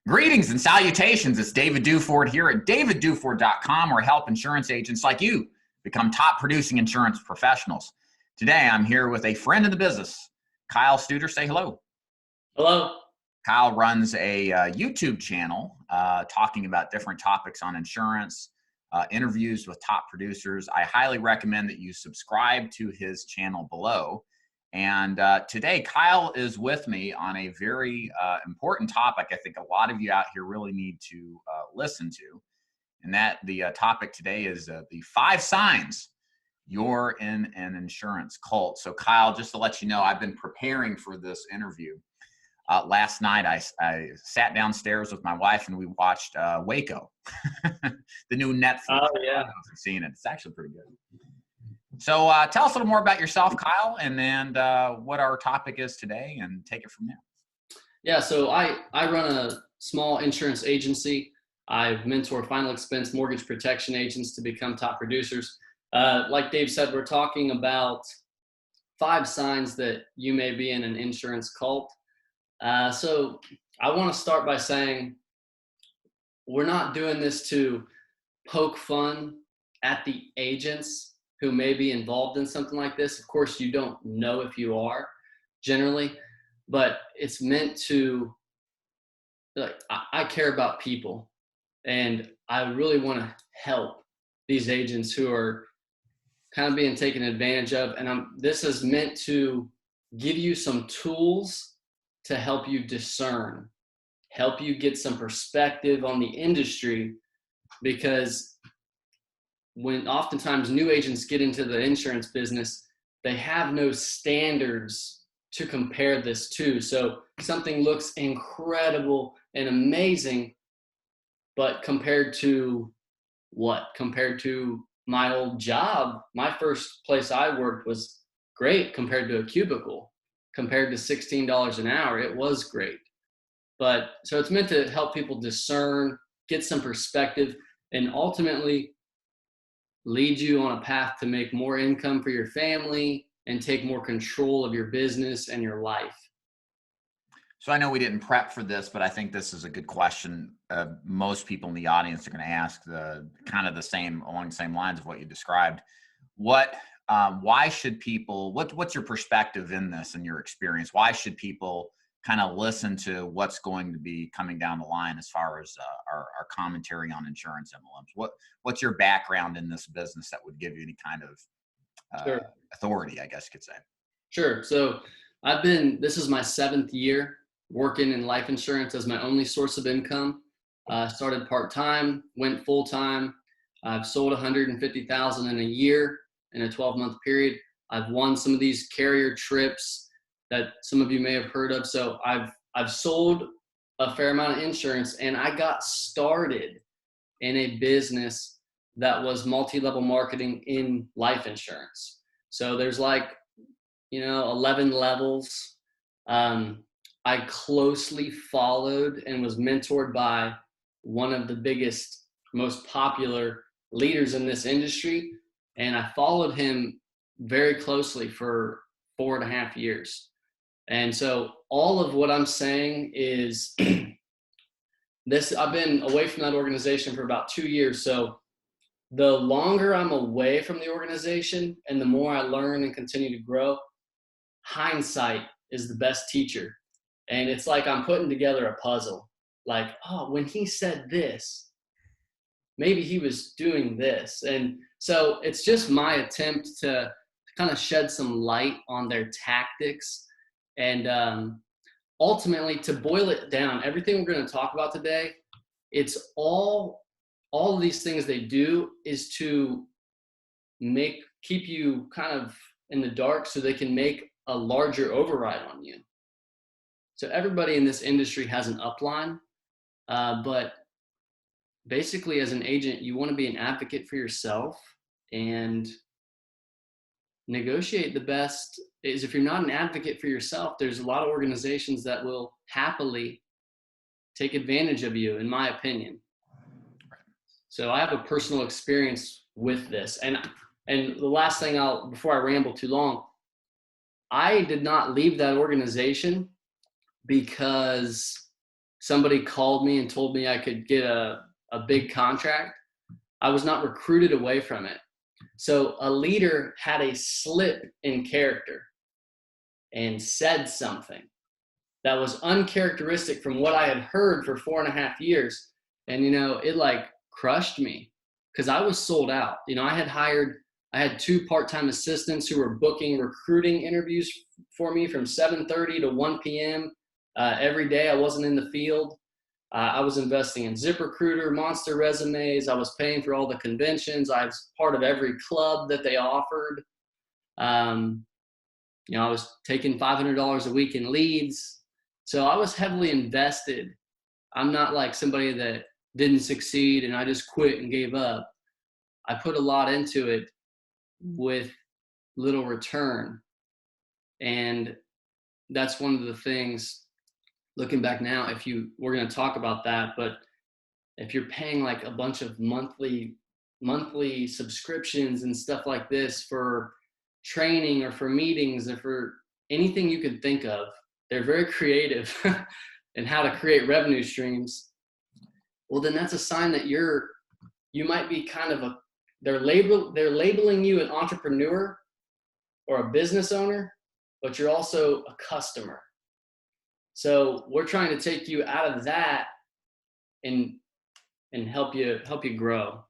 Greetings and salutations. It's David Duford here at davidduford.com, where I help insurance agents like you become top producing insurance professionals. Today, I'm here with a friend in the business, Kyle Studer. Say hello. Hello. Kyle runs a YouTube channel talking about different topics on insurance, interviews with top producers. I highly recommend that you subscribe to his channel below. And today, Kyle is with me on a very important topic I think a lot of you out here really need to listen to. And that the topic today is the 5 signs you're in an insurance cult. So Kyle, just to let you know, I've been preparing for this interview. Last night, I sat downstairs with my wife and we watched Waco, the new Netflix. Oh, yeah. I've seen it. It's actually pretty good. So tell us a little more about yourself, Kyle, and then what our topic is today, and take it from there. Yeah, so I run a small insurance agency. I mentor final expense mortgage protection agents to become top producers. Like Dave said, we're talking about 5 signs that you may be in an insurance cult. So I want to start by saying we're not doing this to poke fun at the agents who may be involved in something like this. Of course, you don't know if you are generally, but it's meant to, like, I care about people and I really want to help these agents who are kind of being taken advantage of. And this is meant to give you some tools to help you discern, help you get some perspective on the industry, because when oftentimes new agents get into the insurance business, they have no standards to compare this to. So something looks incredible and amazing, but compared to what? Compared to my old job, my first place I worked was great compared to a cubicle. Compared to $16 an hour, it was great. But so it's meant to help people discern, get some perspective, and ultimately lead you on a path to make more income for your family and take more control of your business and your life. So I know we didn't prep for this, but I think this is a good question. Most people in the audience are going to ask along the same lines of what you described. Why should people, what's your perspective in this and your experience? Why should people kind of listen to what's going to be coming down the line as far as our commentary on insurance MLMs? What's your background in this business that would give you any kind of Sure. authority, I guess you could say? Sure. So this is my 7th year working in life insurance as my only source of income. Started part-time, went full-time. I've sold $150,000 in a year in a 12-month period. I've won some of these carrier trips that some of you may have heard of. So I've sold a fair amount of insurance, and I got started in a business that was multi-level marketing in life insurance. So there's 11 levels. I closely followed and was mentored by one of the biggest, most popular leaders in this industry. And I followed him very closely for 4.5 years. And so all of what I'm saying is I've been away from that organization for about 2 years. So the longer I'm away from the organization and the more I learn and continue to grow, hindsight is the best teacher. And it's like I'm putting together a puzzle. Like, oh, when he said this, maybe he was doing this. And so it's just my attempt to kind of shed some light on their tactics. And ultimately, to boil it down, everything we're going to talk about today, it's all of these things they do is to keep you kind of in the dark so they can make a larger override on you. So everybody in this industry has an upline, but basically as an agent, you want to be an advocate for yourself and negotiate the best. Is if you're not an advocate for yourself, there's a lot of organizations that will happily take advantage of you, in my opinion. So I have a personal experience with this. And the last thing before I ramble too long, I did not leave that organization because somebody called me and told me I could get a big contract, I was not recruited away from it. So a leader had a slip in character and said something that was uncharacteristic from what I had heard for 4.5 years. And, it like crushed me because I was sold out. I had 2 part-time assistants who were booking recruiting interviews for me from 7:30 to 1 p.m. Every day. I wasn't in the field. I was investing in ZipRecruiter, Monster Resumes. I was paying for all the conventions. I was part of every club that they offered. I was taking $500 a week in leads. So I was heavily invested. I'm not like somebody that didn't succeed and I just quit and gave up. I put a lot into it with little return. And that's one of the things, looking back now, we're going to talk about that, but if you're paying like a bunch of monthly subscriptions and stuff like this for training or for meetings or for anything you could think of, they're very creative in how to create revenue streams. Well, then that's a sign that you might be kind of they're labeling you an entrepreneur or a business owner, but you're also a customer. So we're trying to take you out of that and help you grow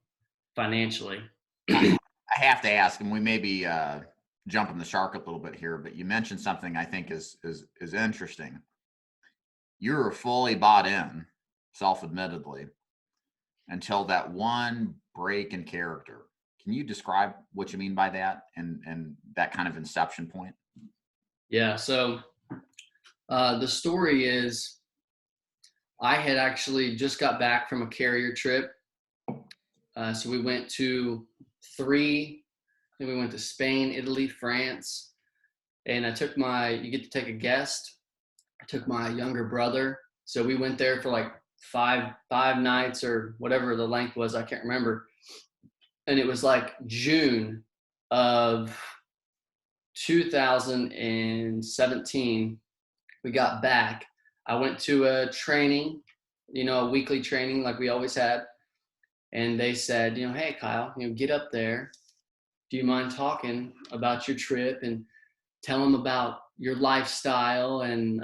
financially. I have to ask, and we may be jumping the shark a little bit here, but you mentioned something I think is interesting. You're fully bought in, self-admittedly, until that one break in character. Can you describe what you mean by that and that kind of inception point? Yeah. So the story is, I had actually just got back from a carrier trip. So we went to we went to Spain, Italy, France, and you get to take a guest. I took my younger brother. So we went there for like five nights or whatever the length was. I can't remember. And it was like June of 2017. We got back. I went to a training, a weekly training like we always had. And they said, hey, Kyle, get up there. Do you mind talking about your trip and tell them about your lifestyle and,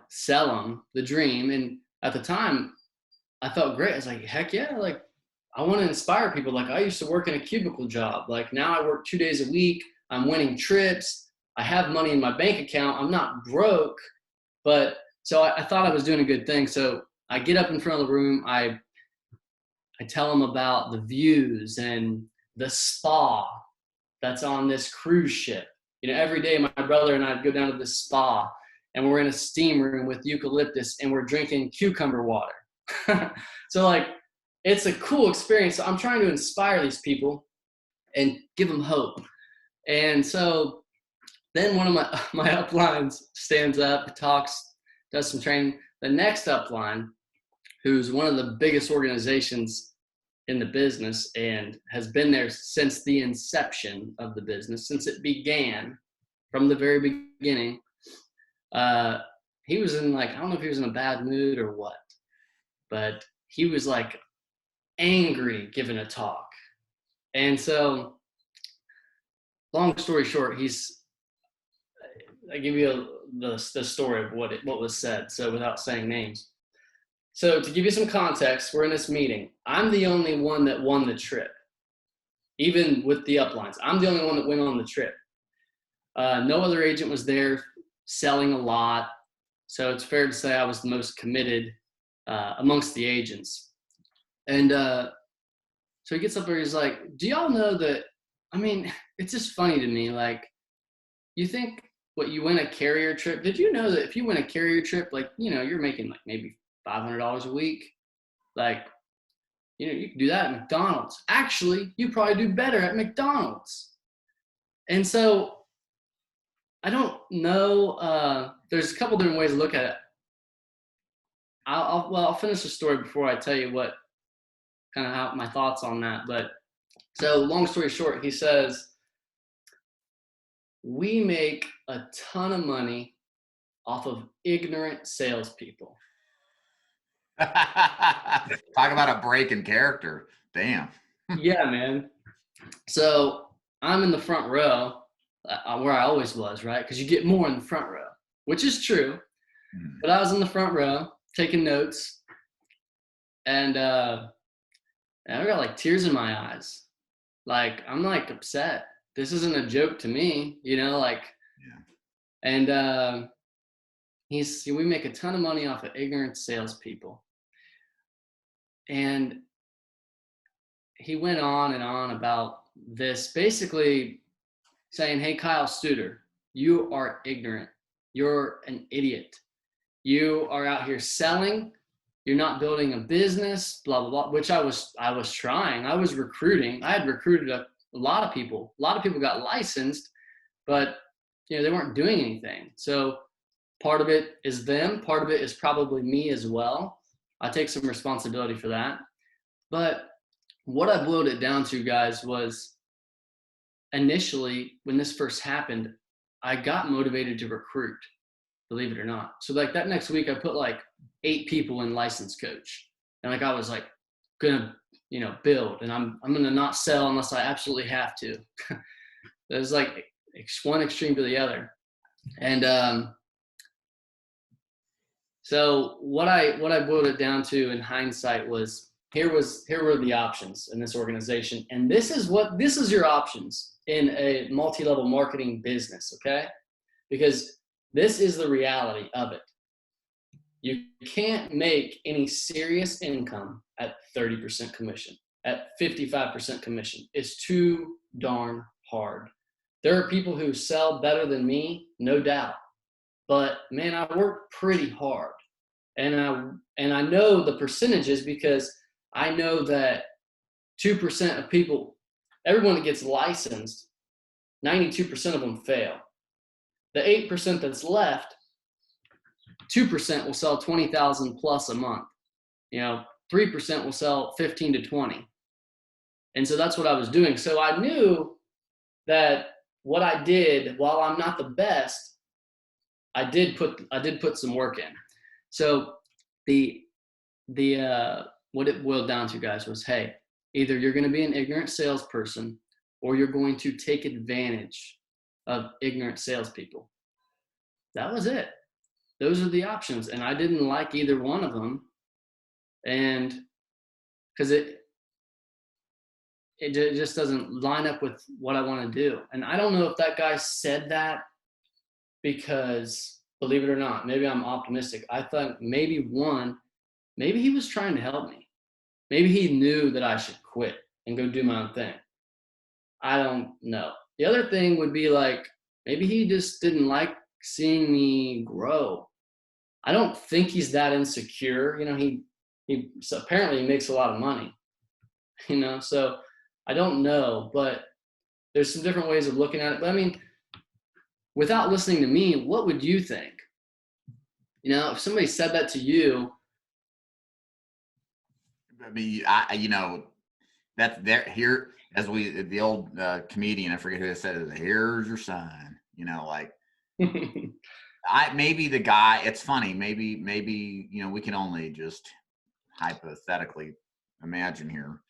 sell them the dream? And at the time, I felt great. I was like, heck yeah. Like, I want to inspire people. Like, I used to work in a cubicle job. Like, now I work 2 days a week. I'm winning trips. I have money in my bank account. I'm not broke. But so I thought I was doing a good thing. So I get up in front of the room. I tell them about the views and the spa that's on this cruise ship. Every day my brother and I go down to the spa and we're in a steam room with eucalyptus and we're drinking cucumber water. So like, it's a cool experience. So I'm trying to inspire these people and give them hope. And so then one of my uplines stands up, talks, does some training. The next upline, who's one of the biggest organizations in the business and has been there since the inception of the business, since it began from the very beginning. He was in I don't know if he was in a bad mood or what, but he was like angry giving a talk. And so long story short, I give you the story of what was said. So without saying names. So to give you some context, we're in this meeting. I'm the only one that won the trip, even with the uplines. I'm the only one that went on the trip. No other agent was there selling a lot. So it's fair to say I was the most committed amongst the agents. And so he gets up there, he's like, do y'all know that, it's just funny to me. Like, you think you win a carrier trip. Did you know that if you win a carrier trip, you're making maybe $500 a week? You can do that at McDonald's. Actually, you probably do better at McDonald's. And so I don't know. There's a couple different ways to look at it. I'll finish the story before I tell you what kind of how my thoughts on that. But so long story short, he says, we make a ton of money off of ignorant salespeople. Talk about a break in character. Damn. Yeah, man. So I'm in the front row, where I always was, right? Because you get more in the front row, which is true. But I was in the front row taking notes, and I got like tears in my eyes. Like, I'm like upset. This isn't a joke to me, like, Yeah. and we make a ton of money off of ignorant salespeople. And he went on and on about this, basically saying, hey, Kyle Studer, you are ignorant. You're an idiot. You are out here selling. You're not building a business, blah, blah, blah, which I was trying. I was recruiting. I had recruited a lot of people. A lot of people got licensed, but they weren't doing anything. So part of it is them. Part of it is probably me as well. I take some responsibility for that. But what I boiled it down to, guys, was initially when this first happened, I got motivated to recruit, believe it or not. So like that next week, I put like 8 people in license coach. And like I was like gonna, build, and I'm gonna not sell unless I absolutely have to. There's like one extreme to the other. And so what I boiled it down to in hindsight was here were the options in this organization. And this is your options in a multi-level marketing business, okay? Because this is the reality of it. You can't make any serious income at 30% commission, at 55% commission. It's too darn hard. There are people who sell better than me, no doubt. But man, I work pretty hard. And I know the percentages, because I know that 2% of people, everyone that gets licensed, 92% of them fail. The 8% that's left, 2% will sell 20,000 plus a month. 3% will sell 15 to 20. And so that's what I was doing. So I knew that what I did, while I'm not the best, I did put some work in. So what it boiled down to, guys, was, hey, either you're going to be an ignorant salesperson or you're going to take advantage of ignorant salespeople. That was it. Those are the options. And I didn't like either one of them. And because it just doesn't line up with what I want to do. And I don't know if that guy said that because, believe it or not, maybe I'm optimistic. I thought maybe he was trying to help me. Maybe he knew that I should quit and go do my own thing. I don't know. The other thing would be like, maybe he just didn't like seeing me grow. I don't think he's that insecure. So apparently he makes a lot of money, so I don't know, but there's some different ways of looking at it. But I mean, without listening to me, what would you think? If somebody said that to you. I mean, that's there here, as the old comedian, I forget who said it, here's your sign, like, maybe the guy, it's funny, maybe, we can only just hypothetically imagine here.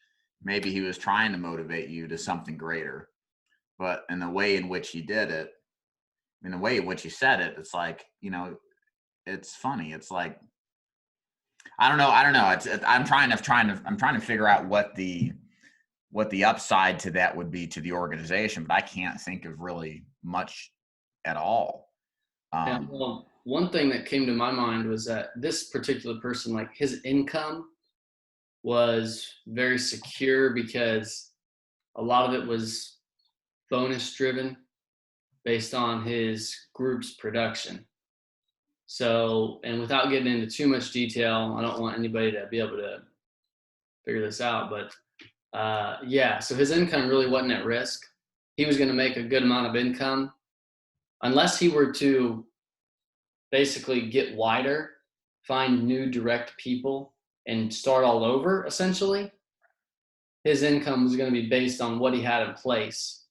Maybe he was trying to motivate you to something greater, but in the way in which he did it, in the way in which he said it, it's like, it's funny. It's like, I don't know. I'm trying to figure out what the upside to that would be to the organization, but I can't think of really much at all. Well, one thing that came to my mind was that this particular person, like, his income was very secure because a lot of it was bonus driven based on his group's production. So, and without getting into too much detail, I don't want anybody to be able to figure this out, but so his income really wasn't at risk. He was going to make a good amount of income unless he were to basically get wider, find new direct people, and start all over, essentially. His income was going to be based on what he had in place,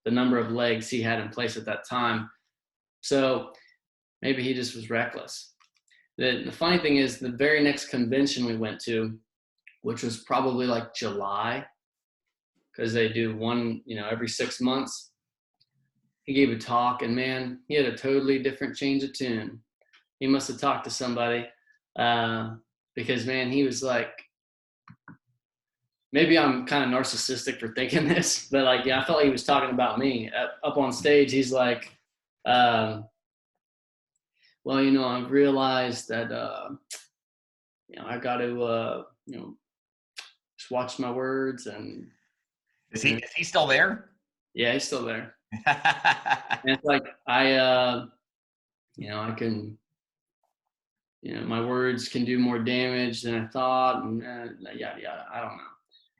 the number of legs he had in place at that time. So Maybe he just was reckless. The funny thing is, the very next convention we went to, which was probably like July, because they do one, every 6 months, he gave a talk, and man, he had a totally different change of tune. He must have talked to somebody, because man, he was like, maybe I'm kind of narcissistic for thinking this, but like, yeah, I felt like he was talking about me. Up on stage, he's like, well, I've realized that, I got to, just watch my words. And is he still there? Yeah, he's still there. And it's like, I can, my words can do more damage than I thought, and yada, yada. I don't know.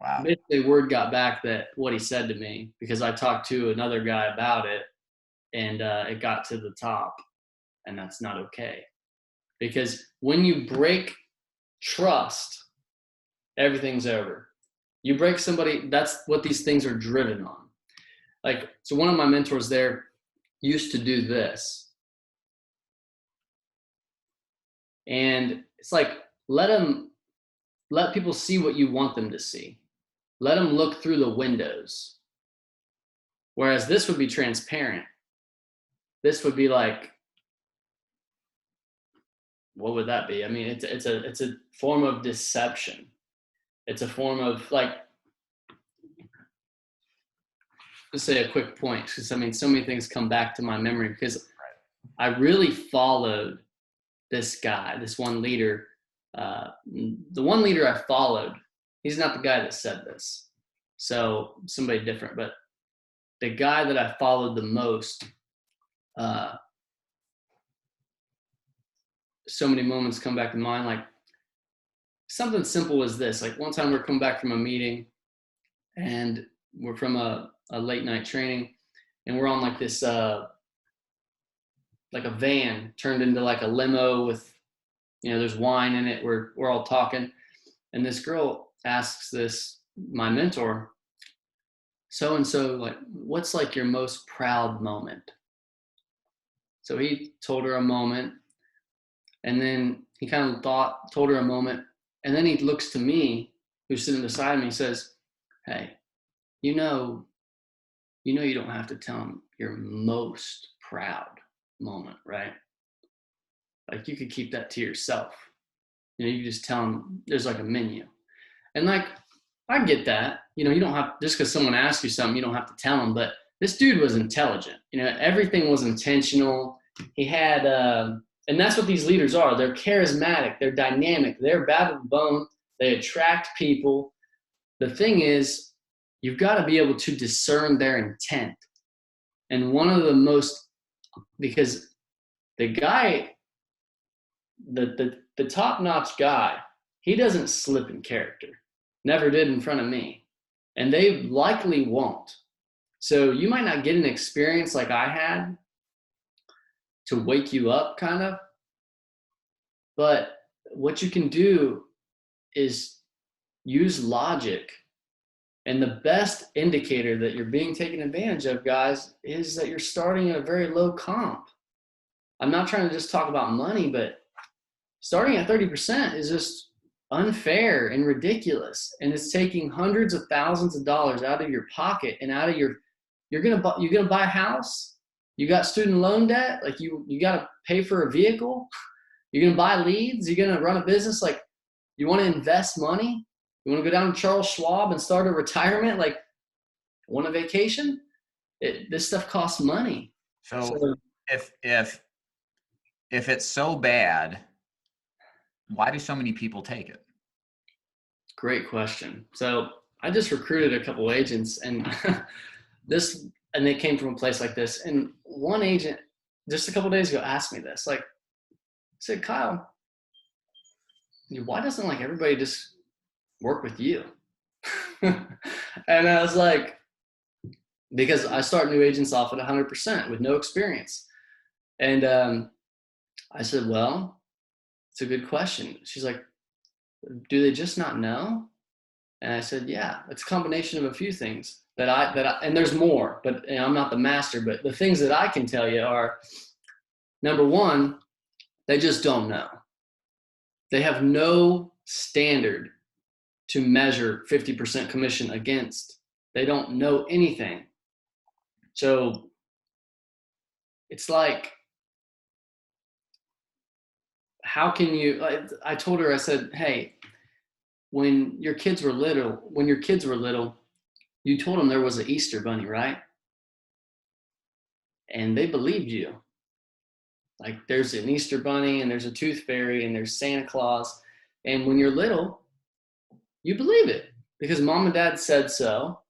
Wow. Basically, word got back that what he said to me, because I talked to another guy about it, and it got to the top, and that's not okay. Because when you break trust, everything's over. You break somebody, that's what these things are driven on. Like, so one of my mentors there used to do this. And it's like, let people see what you want them to see. Let them look through the windows. Whereas this would be transparent. This would be like, what would that be? I mean, it's a form of deception. It's a form of, like, let's say a quick point, because I mean, so many things come back to my memory, because I really followed this guy, this one leader. The one leader I followed, he's not the guy that said this, so somebody different. But the guy that I followed the most, so many moments come back to mind. Like, something simple as this. Like, one time we're coming back from a meeting, and we're from a late night training, and we're on like this, like a van turned into like a limo with, there's wine in it. We're all talking, and this girl asks my mentor, so-and-so, like, what's like your most proud moment? So he told her a moment, and then he kind of told her a moment, and then he looks to me, who's sitting beside me, and says, hey, you don't have to tell him your most proud moment, right? Like, you could keep that to yourself. You just tell him there's like a menu. And like, I get that. You don't have, just because someone asks you something, you don't have to tell them. But this dude was intelligent. Everything was intentional. He had, and that's what these leaders are. They're charismatic. They're dynamic. They're bad with the bone. They attract people. The thing is, you've got to be able to discern their intent. And one of the most, because the guy, the top-notch guy, he doesn't slip in character. Never did in front of me. And they likely won't. So you might not get an experience like I had to wake you up, kind of. But what you can do is use logic. And the best indicator that you're being taken advantage of, guys, is that you're starting at a very low comp. I'm not trying to just talk about money, but starting at 30% is just unfair and ridiculous. And it's taking hundreds of thousands of dollars out of your pocket and out of you're gonna buy a house. You got student loan debt. Like, you got to pay for a vehicle. You're going to buy leads. You're going to run a business. Like, you want to invest money. You want to go down to Charles Schwab and start a retirement. Like, want a vacation. This stuff costs money. So if it's so bad, why do so many people take it? Great question. So I just recruited a couple agents, and and they came from a place like this. And one agent just a couple days ago asked me this, like, I said, Kyle, why doesn't like everybody just work with you? And I was like, because I start new agents off at 100% with no experience. And I said, well, it's a good question. She's like, do they just not know? And I said, yeah, it's a combination of a few things that I and there's more, but I'm not the master, but the things that I can tell you are, Number one, they just don't know. They have no standard to measure 50% commission against. They don't know anything. So it's like, how can you, I told her, I said, hey, when your kids were little, you told them there was an Easter bunny, right? And they believed you. Like, there's an Easter bunny and there's a tooth fairy and there's Santa Claus. And when you're little, you believe it because mom and dad said so.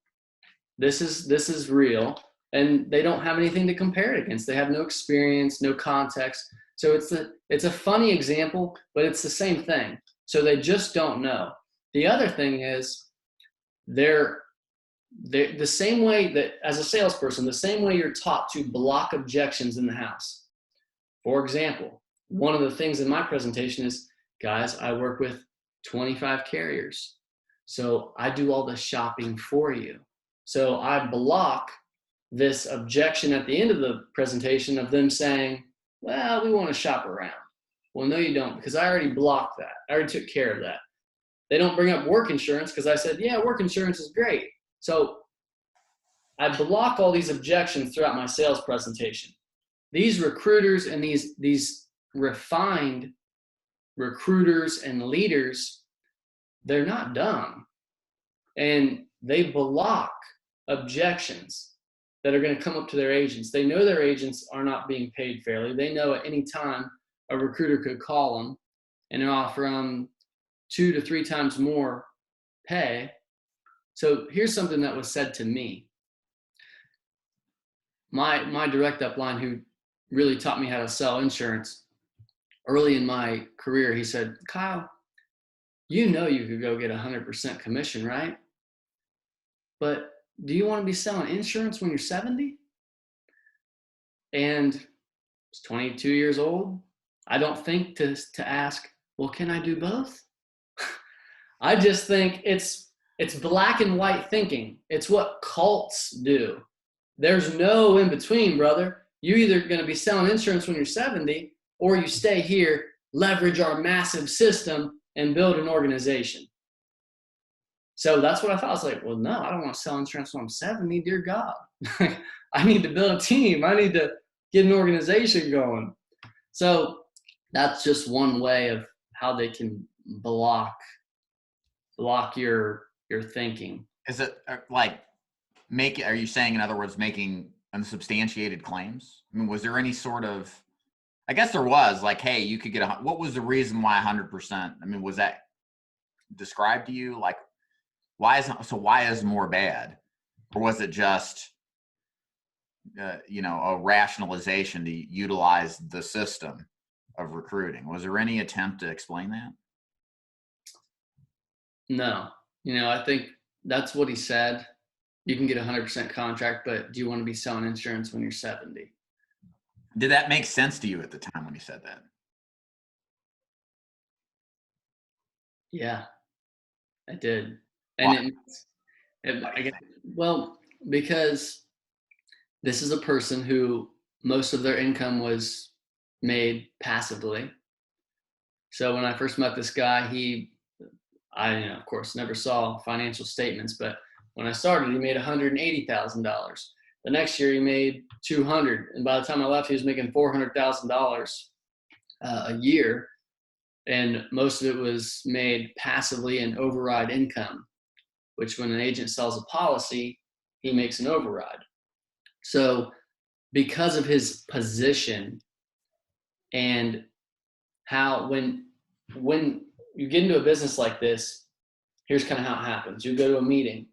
This is real. And they don't have anything to compare it against. They have no experience, no context. So it's a funny example, but it's the same thing. So they just don't know. The other thing is they're the same way that as a salesperson, the same way you're taught to block objections in the house. For example, one of the things in my presentation is, guys, I work with 25 carriers. So I do all the shopping for you. So I block this objection at the end of the presentation of them saying, well, we want to shop around. Well, no, you don't, because I already blocked that. I already took care of that. They don't bring up work insurance because I said, yeah, work insurance is great. So I block all these objections throughout my sales presentation. These recruiters and these refined recruiters and leaders, they're not dumb. And they block objections that are going to come up to their agents. They know their agents are not being paid fairly. They know at any time a recruiter could call them and offer them 2 to 3 times more pay. So here's something that was said to me. My direct upline, who really taught me how to sell insurance early in my career, he said, Kyle, you know you could go get 100% commission, right? But do you want to be selling insurance when you're 70? And I was 22 years old. I don't think to ask, well, can I do both? I just think it's black and white thinking. It's what cults do. There's no in between, brother. You're either going to be selling insurance when you're 70, or you stay here, leverage our massive system, and build an organization. So that's what I thought. I was like, well, no, I don't want to sell insurance when I'm 70. Dear God, I need to build a team. I need to get an organization going. So that's just one way of how they can block your thinking. Is it like are you saying, in other words, making unsubstantiated claims? I mean, was there any sort of, I guess there was, like, hey, you could get what was the reason why 100%? I mean, was that described to you? Like, why is more bad? Or was it just, a rationalization to utilize the system of recruiting? Was there any attempt to explain that? No. I think that's what he said. You can get a 100% contract, but do you want to be selling insurance when you're 70? Did that make sense to you at the time when he said that? Yeah, I did. Why? And well, because this is a person who most of their income was made passively. So when I first met this guy, I of course never saw financial statements, but when I started, he made $180,000. The next year he made $200,000. And by the time I left, he was making $400,000 a year. And most of it was made passively in override income, which when an agent sells a policy, he makes an override. So because of his position and how when you get into a business like this, here's kind of how it happens. You go to a meeting.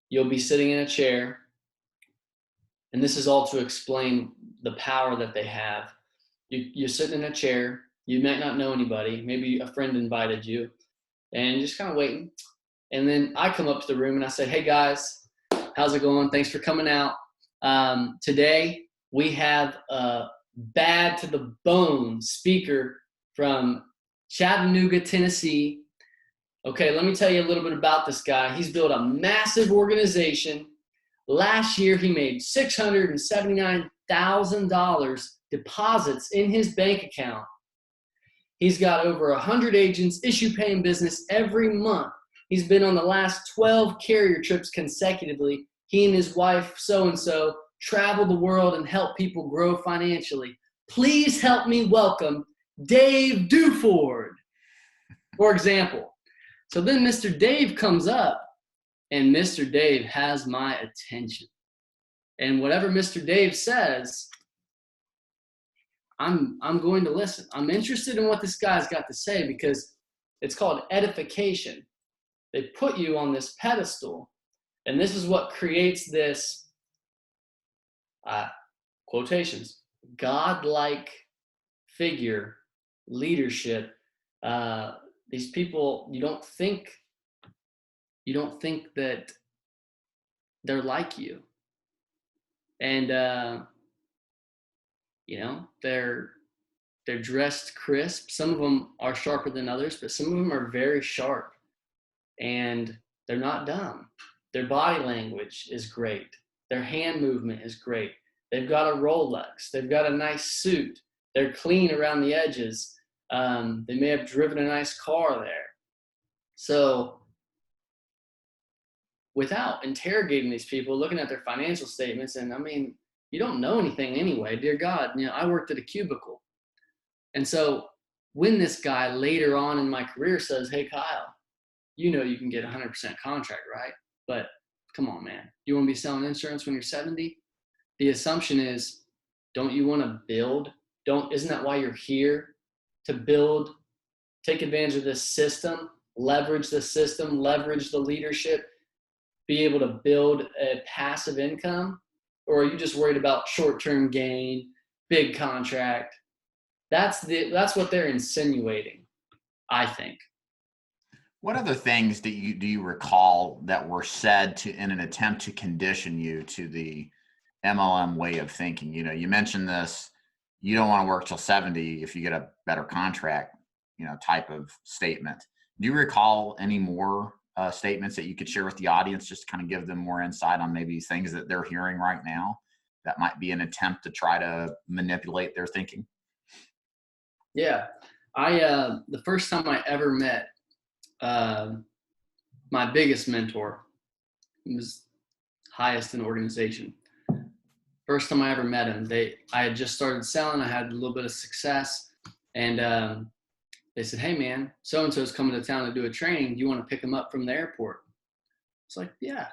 You'll be sitting in a chair, and this is all to explain the power that they have. You're sitting in a chair. You might not know anybody. Maybe a friend invited you, and you're just kind of waiting. And then I come up to the room and I say, hey guys, how's it going? Thanks for coming out. Today we have a bad to the bone speaker from Chattanooga, Tennessee. Okay, let me tell you a little bit about this guy. He's built a massive organization. Last year, he made $679,000 $100,000 deposits in his bank account. He's got over 100 agents issue paying business every month. He's been on the last 12 carrier trips consecutively. He and his wife, so-and-so, travel the world and help people grow financially. Please help me welcome Dave Duford, for example. So then Mr. Dave comes up, and Mr. Dave has my attention. And whatever Mr. Dave says, I'm going to listen. I'm interested in what this guy's got to say because it's called edification. They put you on this pedestal, and this is what creates this, quotations, godlike figure, leadership. These people, you don't think that they're like you. And, they're dressed crisp. Some of them are sharper than others, but some of them are very sharp. And they're not dumb. Their body language is great. Their hand movement is great. They've got a Rolex. They've got a nice suit. They're clean around the edges. They may have driven a nice car there. So without interrogating these people, looking at their financial statements, and I mean, you don't know anything anyway. Dear God, I worked at a cubicle. And so when this guy later on in my career says, hey, Kyle, you can get 100% contract, right? But come on, man. You want to be selling insurance when you're 70? The assumption is, don't you want to build? Isn't that why you're here? To build, take advantage of this system, leverage the system, leverage the leadership, be able to build a passive income? Or are you just worried about short-term gain, big contract? That's what they're insinuating, I think. What other things do you recall that were said in an attempt to condition you to the MLM way of thinking? You mentioned this, you don't want to work till 70 if you get a better contract, type of statement. Do you recall any more statements that you could share with the audience, just to kind of give them more insight on maybe things that they're hearing right now that might be an attempt to try to manipulate their thinking? Yeah. The first time I ever met my biggest mentor, he was highest in the organization. First time I ever met him, I had just started selling. I had a little bit of success, and they said, hey man, so-and-so is coming to town to do a training. Do you want to pick him up from the airport? It's like, yeah.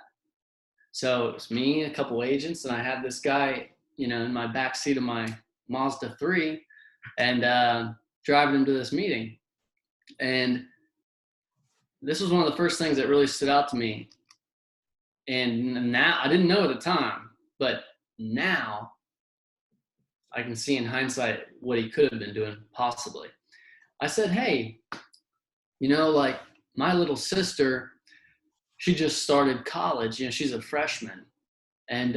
So it was me and a couple agents, and I had this guy, in my back seat of my Mazda 3, and driving him to this meeting. And this was one of the first things that really stood out to me. And now, I didn't know at the time, but now I can see in hindsight what he could have been doing, possibly. I said, hey, my little sister, she just started college. She's a freshman. And,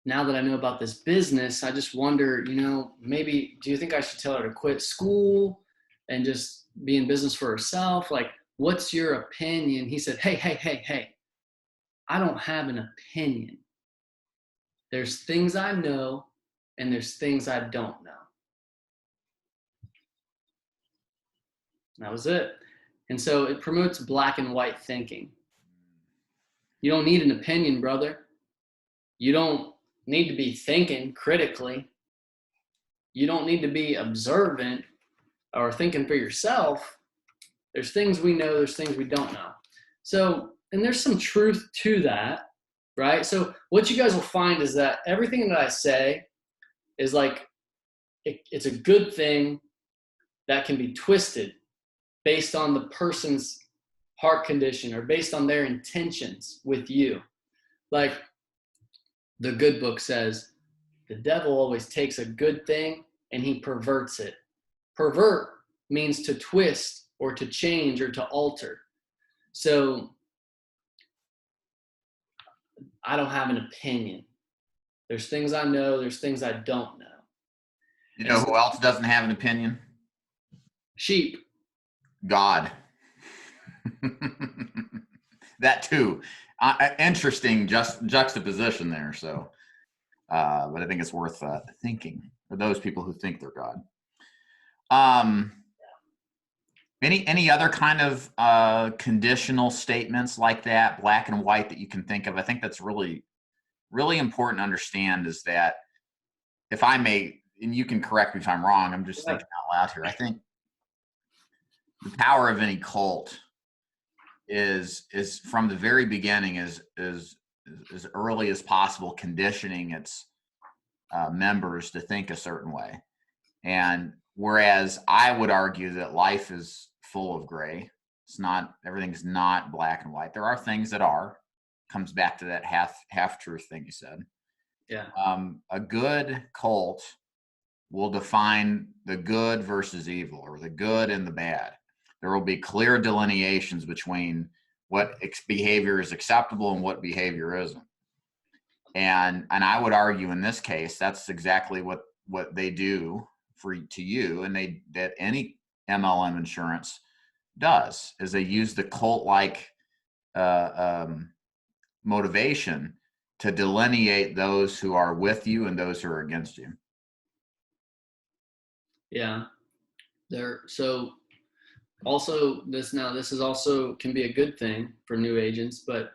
now that I know about this business, I just wonder, maybe, do you think I should tell her to quit school and just be in business for herself? Like, what's your opinion? He said, hey, I don't have an opinion. There's things I know and there's things I don't know. That was it. And so it promotes black and white thinking. You don't need an opinion, brother. You don't need to be thinking critically. You don't need to be observant or thinking for yourself. There's things we know, there's things we don't know. So, and there's some truth to that, right? So what you guys will find is that everything that I say is like, it's a good thing that can be twisted based on the person's heart condition or based on their intentions with you. Like the good book says, the devil always takes a good thing and he perverts it. Pervert means to twist or to change or to alter. So I don't have an opinion. There's things I know, there's things I don't know. You know who else doesn't have an opinion? Sheep. God. That too. Interesting juxtaposition there. So, but I think it's worth thinking for those people who think they're God. Any other kind of conditional statements like that, black and white, that you can think of? I think that's really, really important to understand, is that, if I may, and you can correct me if I'm wrong, I'm just thinking out loud here. I think the power of any cult is from the very beginning is as early as possible conditioning its members to think a certain way. And whereas I would argue that life is full of gray, everything's not black and white. There are things that are. Comes back to that half truth thing you said. Yeah. A good cult will define the good versus evil, or the good and the bad. There will be clear delineations between what behavior is acceptable and what behavior isn't. And I would argue in this case, that's exactly what they do to you, and that any MLM insurance does, is they use the cult-like motivation to delineate those who are with you and those who are against you. Yeah. So also this is also can be a good thing for new agents, but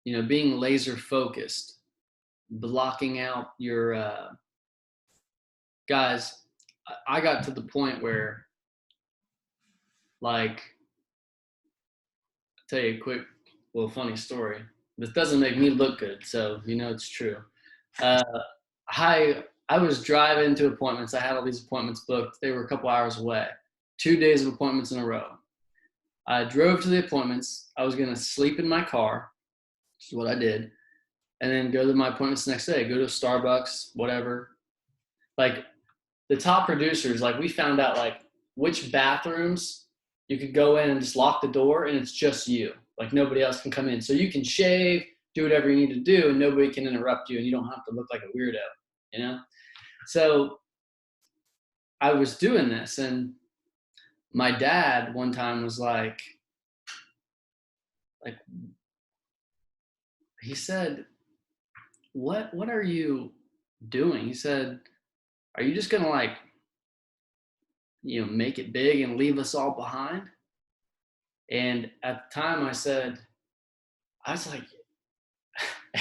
being laser focused, blocking out your guys. I got to the point where, like, I'll tell you a quick little funny story. This doesn't make me look good, so it's true. I was driving to appointments. I had all these appointments booked. They were a couple hours away. 2 days of appointments in a row. I drove to the appointments. I was going to sleep in my car, which is what I did, and then go to my appointments the next day. Go to Starbucks, whatever. Like, the top producers, like, we found out, like, which bathrooms you could go in and just lock the door, and it's just you. Like, nobody else can come in. So you can shave, do whatever you need to do, and nobody can interrupt you, and you don't have to look like a weirdo, So I was doing this, and my dad one time was like, he said, what are you doing? He said, are you just going to make it big and leave us all behind? And at the time I was like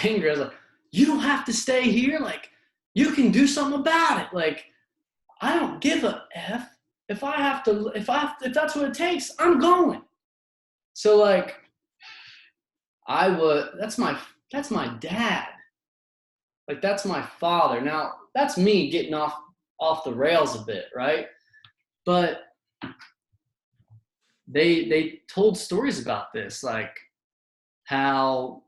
angry. I was like, you don't have to stay here. Like, you can do something about it. Like, I don't give a F. If that's what it takes, I'm going. So, like, that's my dad. Like, that's my father. Now, that's me getting off the rails a bit, right? But they told stories about this, like how,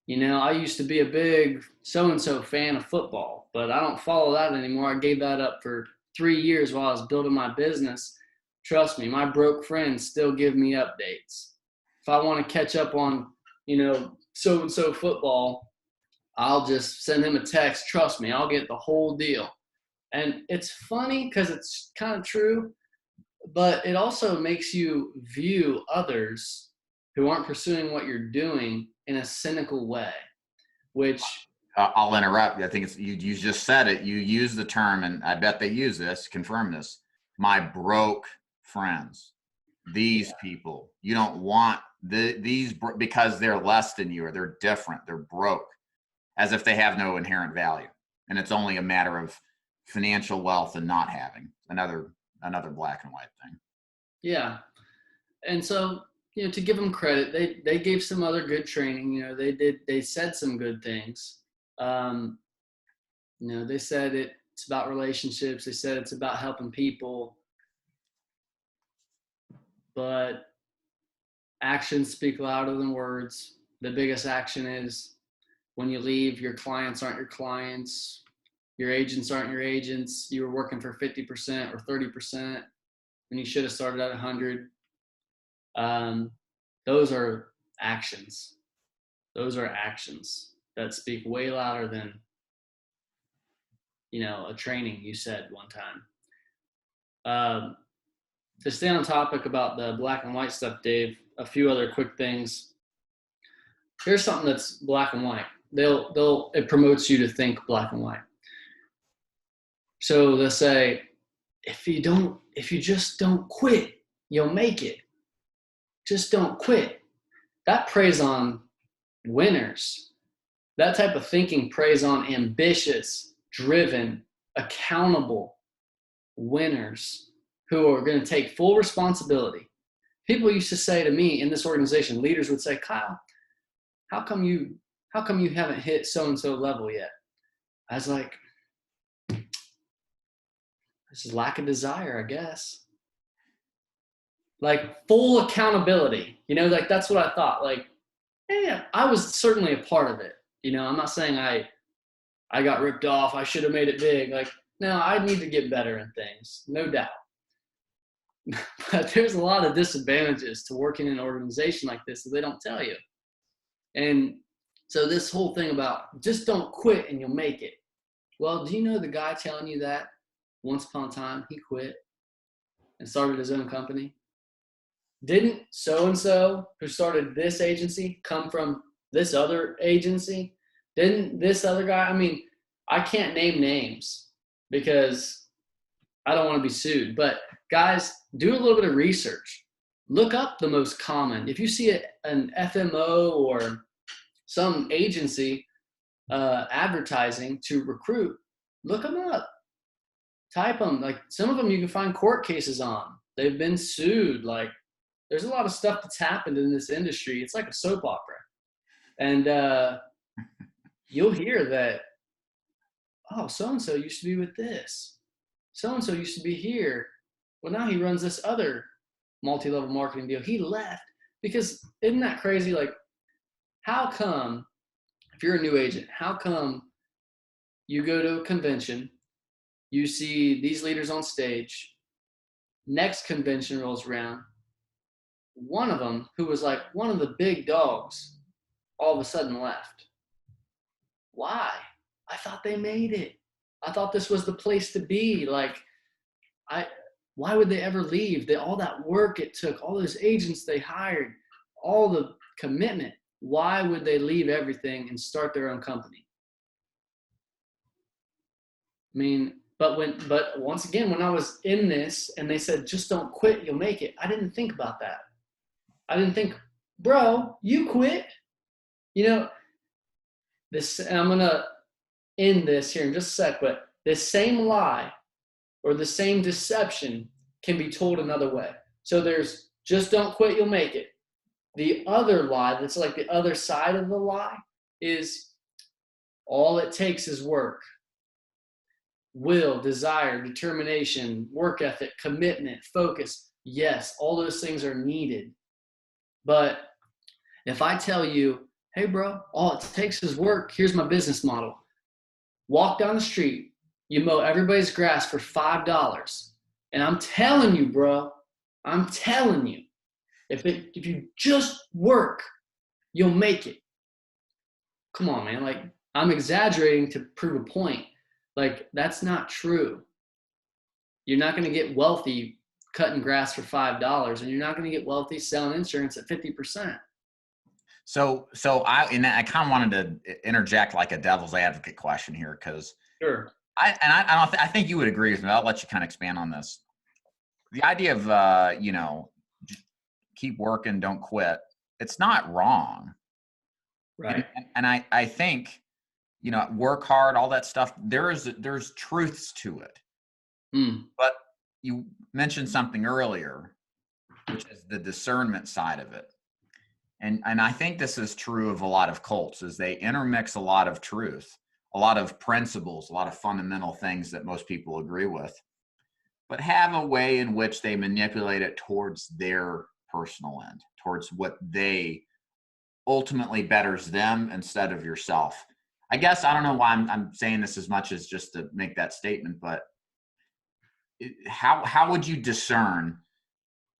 I used to be a big so-and-so fan of football, but I don't follow that anymore. I gave that up for 3 years while I was building my business. Trust me, my broke friends still give me updates. If I want to catch up on, so-and-so football, I'll just send him a text. Trust me, I'll get the whole deal. And it's funny because it's kind of true, but it also makes you view others who aren't pursuing what you're doing in a cynical way, which... I'll interrupt. I think it's you just said it. You use the term, and I bet they use this, confirm this, my broke friends. These people, you don't want these because they're less than you, or they're different, they're broke, as if they have no inherent value. And it's only a matter of financial wealth and not having. Another black and white thing. Yeah. And so, to give them credit, they gave some other good training. They said some good things. They said it's about relationships. They said it's about helping people. But actions speak louder than words. The biggest action is when you leave, your clients aren't your clients. Your agents aren't your agents. You were working for 50% or 30% when you should have started at 100. Those are actions. Those are actions that speak way louder than, a training you said one time. To stay on topic about the black and white stuff, Dave, a few other quick things. here's something that's black and white. It promotes you to think black and white. So they'll say, if you just don't quit, you'll make it. Just don't quit. That preys on winners. That type of thinking preys on ambitious, driven, accountable winners who are going to take full responsibility. People used to say to me in this organization, leaders would say, Kyle, how come you haven't hit so-and-so level yet? I was like, this is lack of desire, I guess. Like full accountability, like that's what I thought. Like, yeah, I was certainly a part of it. I'm not saying I got ripped off. I should have made it big. Like, no, I need to get better in things, no doubt. But there's a lot of disadvantages to working in an organization like this that they don't tell you. And so this whole thing about just don't quit and you'll make it. Well, do you know the guy telling you that once upon a time he quit and started his own company? Didn't so-and-so who started this agency come from this other agency? Didn't this other guy? I mean, I can't name names because I don't want to be sued. But guys, do a little bit of research. Look up the most common. If you see an FMO or some agency advertising to recruit, look them up. Type them. Like some of them you can find court cases on. They've been sued. Like there's a lot of stuff that's happened in this industry. It's like a soap opera. And you'll hear that, oh, so-and-so used to be with this. So-and-so used to be here. Well, now he runs this other multi-level marketing deal. He left because isn't that crazy? Like, how come, if you're a new agent, how come you go to a convention, you see these leaders on stage, next convention rolls around, one of them, who was like one of the big dogs, all of a sudden left. Why? I thought they made it. I thought this was the place to be. Like, why would they ever leave? All that work it took, all those agents they hired, all the commitment. Why would they leave everything and start their own company? I mean, but once again, when I was in this and they said, just don't quit, you'll make it. I didn't think about that. I didn't think, bro, you quit. This, and I'm going to end this here in just a sec, but this same lie or the same deception can be told another way. So there's just don't quit, you'll make it. The other lie that's like the other side of the lie is all it takes is work. Will, desire, determination, work ethic, commitment, focus. Yes, all those things are needed. But if I tell you, hey bro, all it takes is work. Here's my business model. Walk down the street, you mow everybody's grass for $5. And I'm telling you, bro, I'm telling you, if you just work, you'll make it. Come on, man. Like, I'm exaggerating to prove a point. Like, that's not true. You're not going to get wealthy cutting grass for $5, and you're not going to get wealthy selling insurance at 50%. So I kind of wanted to interject like a devil's advocate question here, because sure. I think you would agree with me. I'll let you kind of expand on this. The idea of keep working, don't quit. It's not wrong, right? And I think work hard, all that stuff. There's truths to it. But you mentioned something earlier, which is the discernment side of it. And I think this is true of a lot of cults, is they intermix a lot of truth, a lot of principles, a lot of fundamental things that most people agree with, but have a way in which they manipulate it towards their personal end, towards what they ultimately betters them instead of yourself. I guess I don't know why I'm saying this as much as just to make that statement, but how would you discern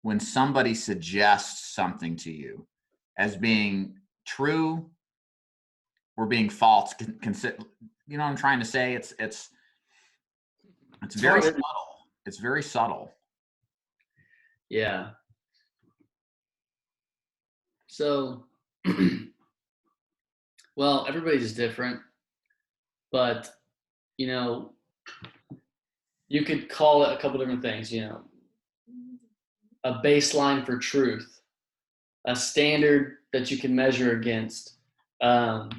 when somebody suggests something to you as being true or being false? You know what I'm trying to say? It's very subtle. It's very subtle. Yeah. So Well, everybody's different, but you know, you could call it a couple different things, a baseline for truth, a standard that you can measure against. Um,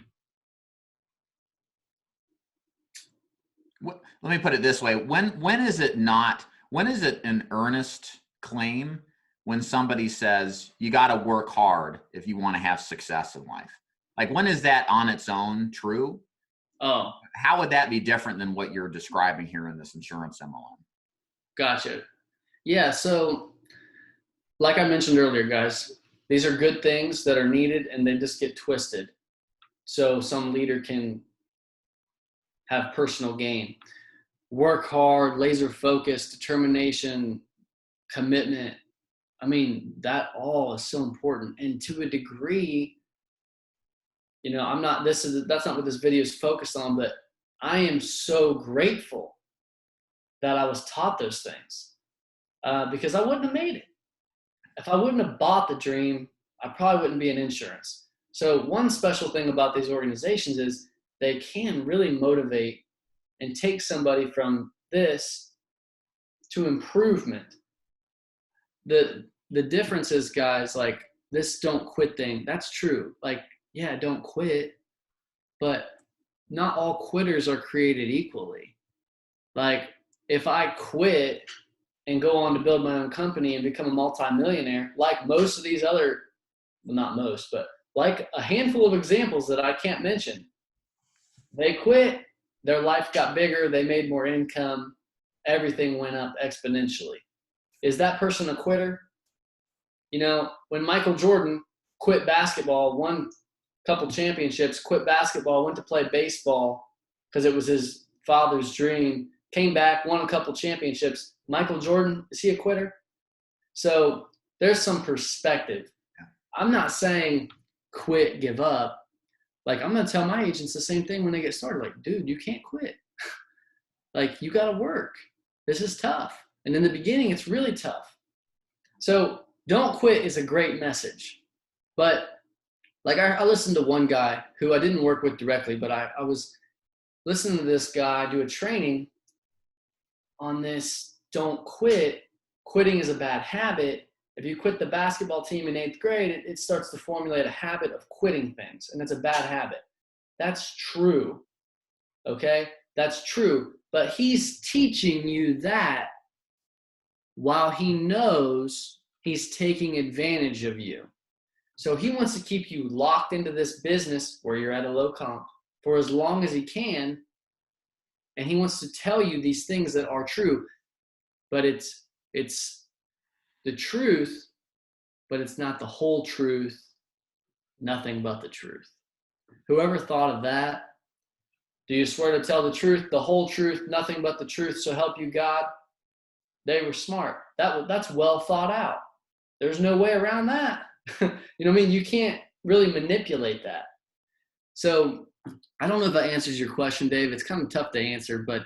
Let me put it this way. When is it not, when is it an earnest claim when somebody says you got to work hard if you want to have success in life? Like, when is that on its own true? oh, How would that be different than what you're describing here in this insurance MLM? gotcha. Yeah. So like I mentioned earlier, guys, these are good things that are needed and they just get twisted. So some leader can have personal gain. Work hard, laser focus, determination, commitment. I mean, that all is so important. And to a degree, that's not what this video is focused on, but I am so grateful that I was taught those things because I wouldn't have made it. If I wouldn't have bought the dream, I probably wouldn't be in insurance. So one special thing about these organizations is they can really motivate and take somebody from this to improvement. The difference is, guys, like this don't quit thing, that's true. Like, yeah, don't quit, but not all quitters are created equally. Like, if I quit and go on to build my own company and become a multimillionaire, like most of these other, well, not most, but like a handful of examples that I can't mention, they quit, their life got bigger, they made more income, everything went up exponentially. Is that person a quitter? When Michael Jordan quit basketball, won a couple championships, quit basketball, went to play baseball because it was his father's dream, came back, won a couple championships. Michael Jordan, is he a quitter? So there's some perspective. I'm not saying quit, give up. Like, I'm going to tell my agents the same thing when they get started. Like, dude, you can't quit. Like, you got to work. This is tough. And in the beginning, it's really tough. So don't quit is a great message. But like, I listened to one guy who I didn't work with directly, but I was listening to this guy do a training on this don't quit. Quitting is a bad habit. If you quit the basketball team in 8th grade, it starts to formulate a habit of quitting things, and it's a bad habit. That's true, okay? That's true, but he's teaching you that while he knows he's taking advantage of you. So he wants to keep you locked into this business where you're at a low comp for as long as he can, and he wants to tell you these things that are true, but it's the truth, but it's not the whole truth, nothing but the truth. Whoever thought of that, do you swear to tell the truth, the whole truth, nothing but the truth, so help you God? They were smart. That's well thought out. There's no way around that. You know what I mean? You can't really manipulate that. So I don't know if that answers your question, Dave. It's kind of tough to answer, but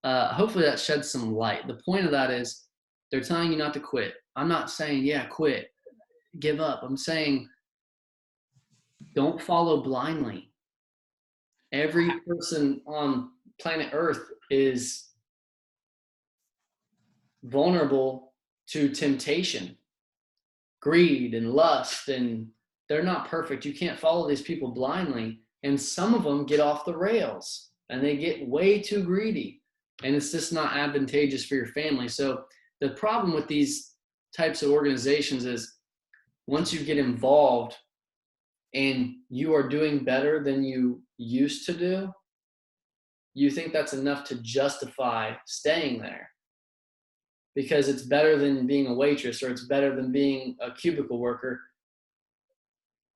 hopefully that sheds some light. The point of that is they're telling you not to quit. I'm not saying, yeah, quit, give up. I'm saying don't follow blindly. Every person on planet Earth is vulnerable to temptation, greed, and lust, and they're not perfect. You can't follow these people blindly. And some of them get off the rails and they get way too greedy, and it's just not advantageous for your family. So the problem with these types of organizations is once you get involved and you are doing better than you used to do, you think that's enough to justify staying there because it's better than being a waitress or it's better than being a cubicle worker.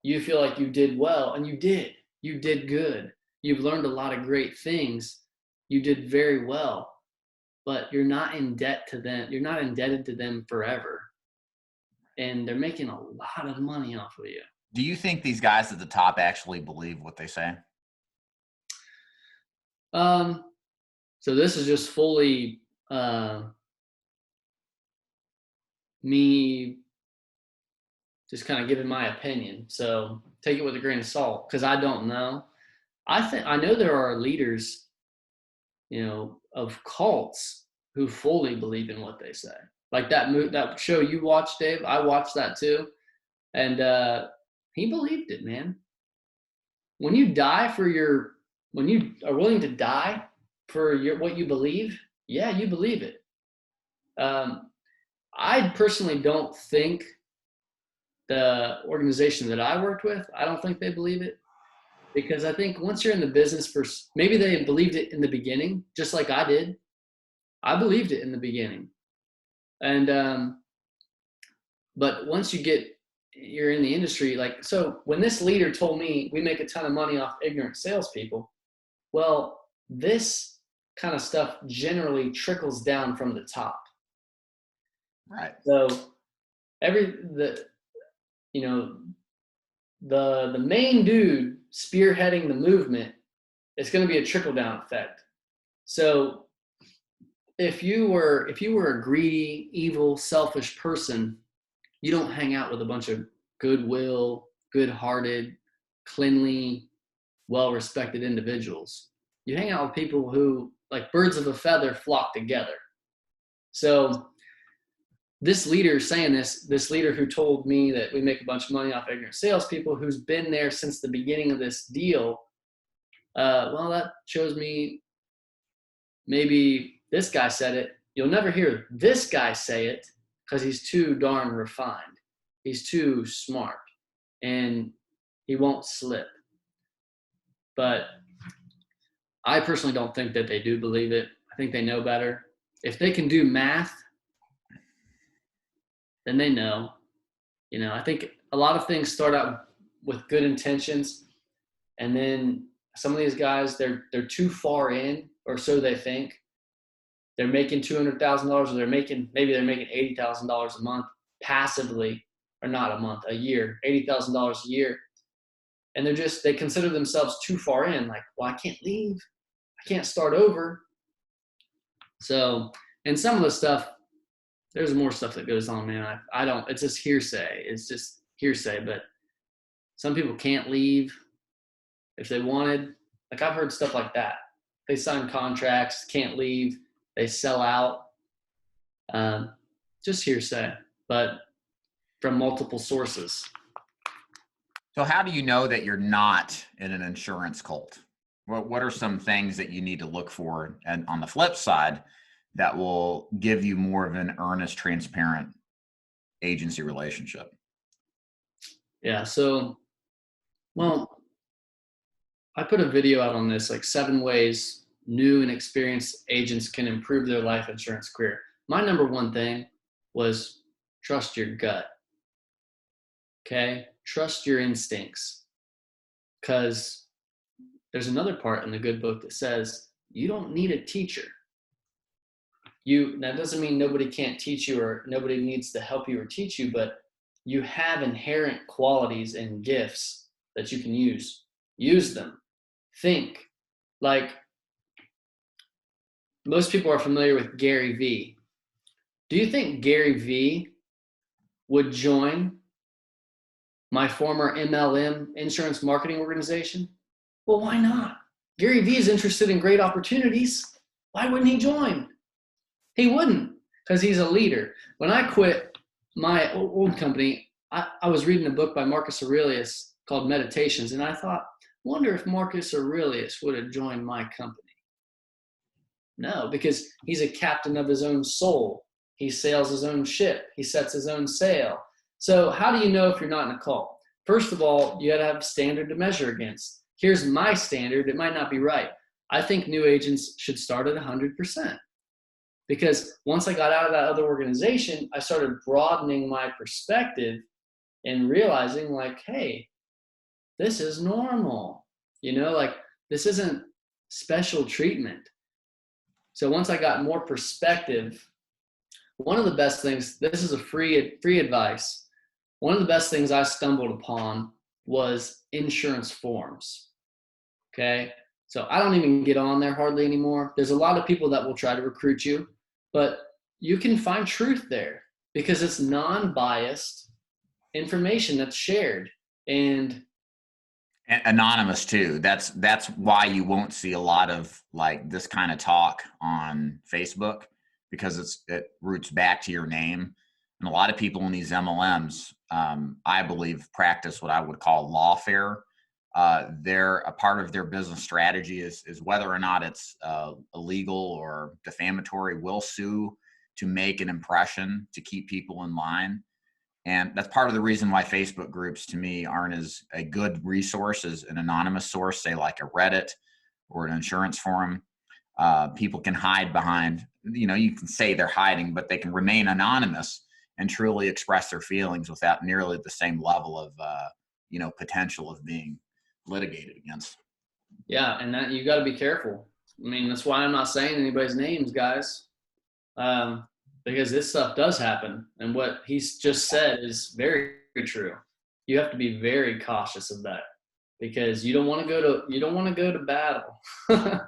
You feel like you did well, and you did good. You've learned a lot of great things. You did very well, but you're not in debt to them. You're not indebted to them forever. And they're making a lot of money off of you. Do you think these guys at the top actually believe what they say? So this is just fully me just kind of giving my opinion. So take it with a grain of salt, because I don't know. I know there are leaders, of cults who fully believe in what they say. Like that show you watched, Dave. I watched that too, and he believed it, man. When you when you are willing to die for what you believe, yeah, you believe it. I personally don't think the organization that I worked with, I don't think they believe it, because I think once you're in the business maybe they believed it in the beginning, just like I did. I believed it in the beginning. And, but once you're in the industry, so when this leader told me we make a ton of money off ignorant salespeople, well, this kind of stuff generally trickles down from the top. Right. So the main dude spearheading the movement, it's going to be a trickle down effect. So if you were a greedy, evil, selfish person, you don't hang out with a bunch of goodwill, good-hearted, cleanly, well-respected individuals. You hang out with people who, like birds of a feather, flock together. So this leader saying this leader who told me that we make a bunch of money off ignorant salespeople, who's been there since the beginning of this deal, well, that shows me maybe this guy said it. You'll never hear this guy say it because he's too darn refined. He's too smart, and he won't slip. But I personally don't think that they do believe it. I think they know better. If they can do math, then they know. I think a lot of things start out with good intentions, and then some of these guys, they're too far in, or so they think. They're making $200,000, or maybe they're making $80,000 a month passively, or not a month, a year, $80,000 a year. And they consider themselves too far in, like, well, I can't leave. I can't start over. So, and some of the stuff, there's more stuff that goes on, man. I don't, it's just hearsay. It's just hearsay, but some people can't leave if they wanted. Like, I've heard stuff like that. They sign contracts, can't leave. They sell out. Just hearsay, but from multiple sources. So how do you know that you're not in an insurance cult? What are some things that you need to look for? And on the flip side, that will give you more of an earnest, transparent agency relationship? Yeah. So, well, I put a video out on this, like 7 ways new and experienced agents can improve their life insurance career. My number one thing was trust your gut. Okay. Trust your instincts, because there's another part in the good book that says you don't need a teacher. That doesn't mean nobody can't teach you, or nobody needs to help you or teach you, but you have inherent qualities and gifts that you can use. Use them. Think. Like, most people are familiar with Gary Vee. Do you think Gary Vee would join my former MLM insurance marketing organization? Well, why not? Gary Vee is interested in great opportunities. Why wouldn't he join? He wouldn't, because he's a leader. When I quit my old company, I was reading a book by Marcus Aurelius called Meditations, and I thought, wonder if Marcus Aurelius would have joined my company. No, because he's a captain of his own soul. He sails his own ship. He sets his own sail. So how do you know if you're not in a cult? First of all, you got to have a standard to measure against. Here's my standard. It might not be right. I think new agents should start at 100%. Because once I got out of that other organization, I started broadening my perspective and realizing, like, hey, this is normal. Like, this isn't special treatment. So once I got more perspective, one of the best things, this is a free advice. One of the best things I stumbled upon was insurance forms. Okay. So I don't even get on there hardly anymore. There's a lot of people that will try to recruit you, but you can find truth there because it's non-biased. information that's shared. And Anonymous too. That's why you won't see a lot of like this kind of talk on Facebook, because it roots back to your name. And a lot of people in these MLMs, I believe, practice what I would call lawfare. They're a part of their business strategy is whether or not it's illegal or defamatory, will sue to make an impression to keep people in line. And that's part of the reason why Facebook groups to me aren't as a good resource as an anonymous source, say like a Reddit or an insurance forum. People can hide behind, you can say they're hiding, but they can remain anonymous and truly express their feelings without nearly the same level of, potential of being litigated against. Yeah, and that you got to be careful. I mean, that's why I'm not saying anybody's names, guys, because this stuff does happen, and what he's just said is very, very true. You have to be very cautious of that, because you don't want to go to battle. No.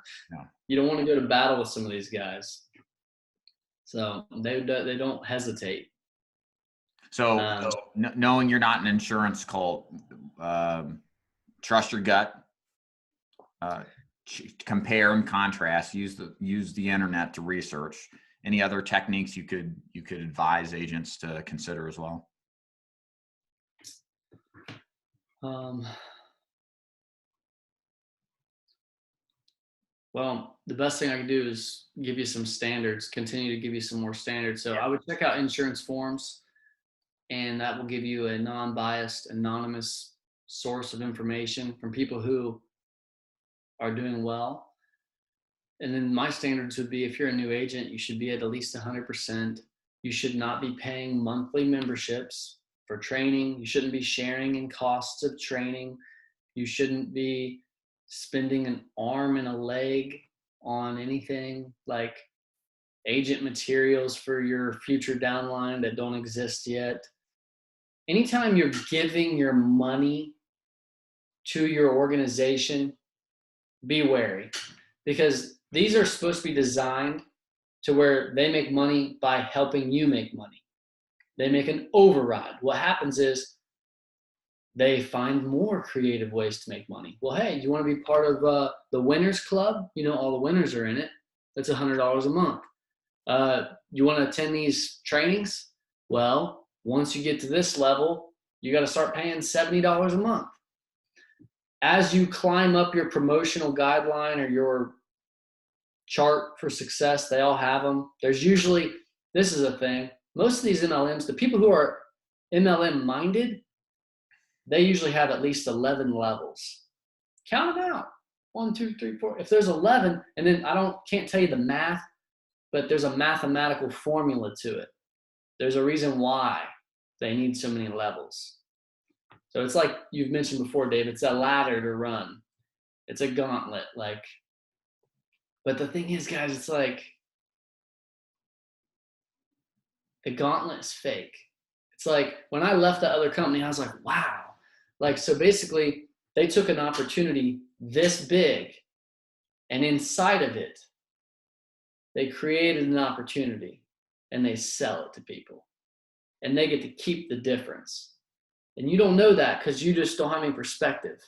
You don't want to go to battle with some of these guys, so they don't hesitate. So knowing you're not an insurance cult, trust your gut. Compare and contrast. Use the internet to research. Any other techniques you could advise agents to consider as well? Well, the best thing I can do is give you some standards, continue to give you some more standards. So I would check out insurance forums, and that will give you a non-biased, anonymous source of information from people who are doing well. And then my standards would be, if you're a new agent, you should be at least 100%. You should not be paying monthly memberships for training. You shouldn't be sharing in costs of training. You shouldn't be spending an arm and a leg on anything like agent materials for your future downline that don't exist yet. Anytime you're giving your money to your organization, be wary, because these are supposed to be designed to where they make money by helping you make money. They make an override. What happens is they find more creative ways to make money. Well, hey, you want to be part of the Winners Club? All the winners are in it. That's $100 a month. You want to attend these trainings? Well, once you get to this level, you got to start paying $70 a month. As you climb up your promotional guideline or your chart for success, they all have them. There's usually, this is a thing, most of these MLMs, the people who are MLM minded, they usually have at least 11 levels. Count them out. 1, 2, 3, 4. If there's 11, and then can't tell you the math, but there's a mathematical formula to it. There's a reason why they need so many levels. So it's like you've mentioned before, Dave, it's a ladder to run. It's a gauntlet. But the thing is, guys, it's like the gauntlet is fake. It's like when I left the other company, I was like, wow. So basically, they took an opportunity this big, and inside of it, they created an opportunity, and they sell it to people, and they get to keep the difference. And you don't know that because you just don't have any perspective.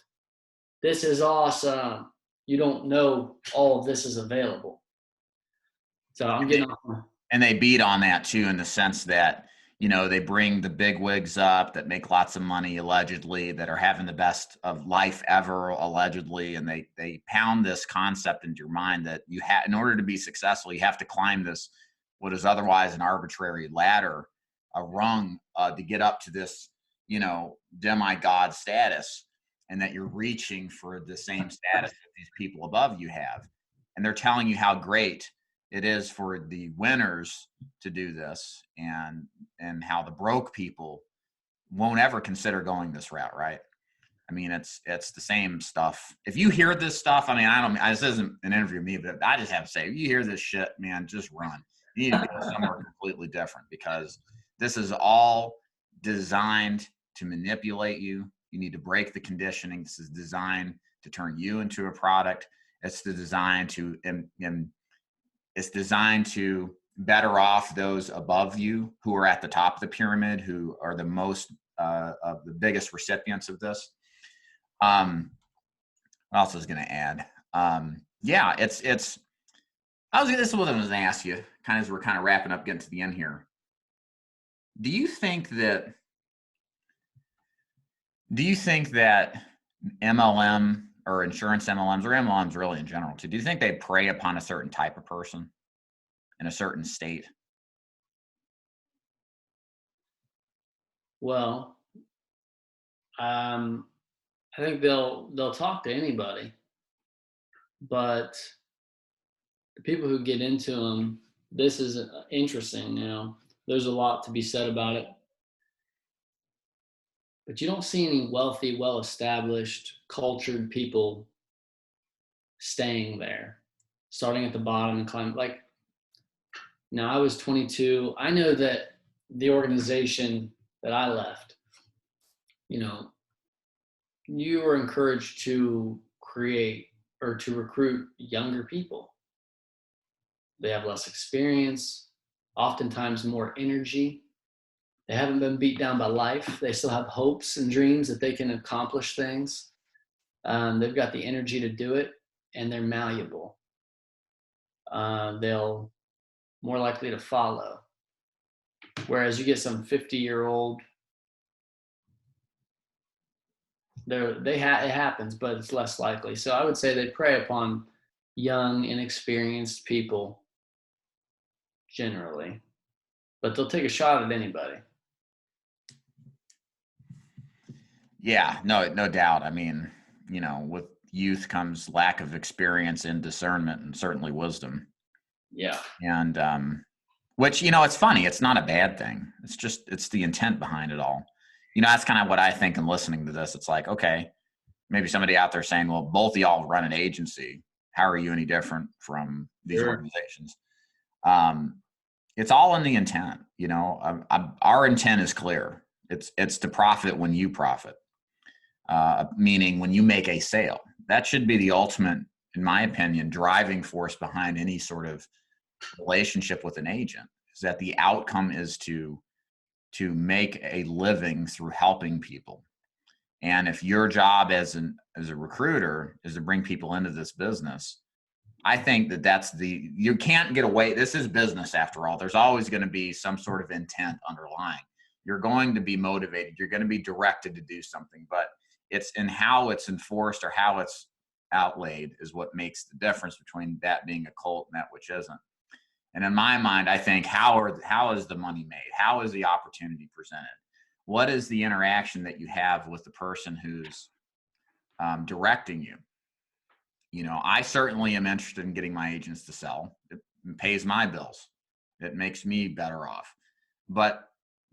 This is awesome. You don't know all of this is available. So I'm getting off. And they beat on that too, in the sense that, they bring the big wigs up that make lots of money, allegedly, that are having the best of life ever, allegedly. And they pound this concept into your mind that in order to be successful, you have to climb this, what is otherwise an arbitrary ladder, a rung, to get up to this, demigod status, and that you're reaching for the same status that these people above you have. And they're telling you how great it is for the winners to do this, and how the broke people won't ever consider going this route, right? I mean, it's the same stuff. If you hear this stuff, this isn't an interview with me, but I just have to say, if you hear this shit, man, just run. You need to go somewhere completely different, because this is all designed to manipulate you. You need to break the conditioning. This is designed to turn you into a product. It's designed to better off those above you who are at the top of the pyramid, who are the most of the biggest recipients of this. What else was going to add? Yeah, this is what I was going to ask you, kind of as we're kind of wrapping up, getting to the end here. Do you think that MLM or insurance MLMs or MLMs really in general, do you think they prey upon a certain type of person in a certain state? Well, I think they'll talk to anybody, but the people who get into them, this is interesting. There's a lot to be said about it, but you don't see any wealthy, well-established, cultured people staying there, starting at the bottom and climbing. Like, now I was 22. I know that the organization that I left, you were encouraged to create or to recruit younger people. They have less experience, oftentimes more energy. They haven't been beat down by life. They still have hopes and dreams that they can accomplish things. They've got the energy to do it, and they're malleable. They'll more likely to follow. Whereas you get some 50-year-old, it happens, but it's less likely. So I would say they prey upon young, inexperienced people generally, but they'll take a shot at anybody. Yeah, no doubt. I mean, with youth comes lack of experience and discernment and certainly wisdom. Yeah. And, which, it's funny. It's not a bad thing. It's the intent behind it all. That's kind of what I think in listening to this. It's like, okay, maybe somebody out there saying, well, both of y'all run an agency. How are you any different from these organizations? It's all in the intent. Our intent is clear. It's to profit when you profit, meaning when you make a sale. That should be the ultimate, in my opinion, driving force behind any sort of relationship with an agent, is that the outcome is to make a living through helping people. And if your job as a recruiter is to bring people into this business, I think you can't get away. This is business after all. There's always going to be some sort of intent underlying. You're going to be motivated. You're going to be directed to do something, but it's in how it's enforced or how it's outlaid is what makes the difference between that being a cult and that which isn't. And in my mind, I think how is the money made? How is the opportunity presented? What is the interaction that you have with the person who's directing you? I certainly am interested in getting my agents to sell. It pays my bills. It makes me better off.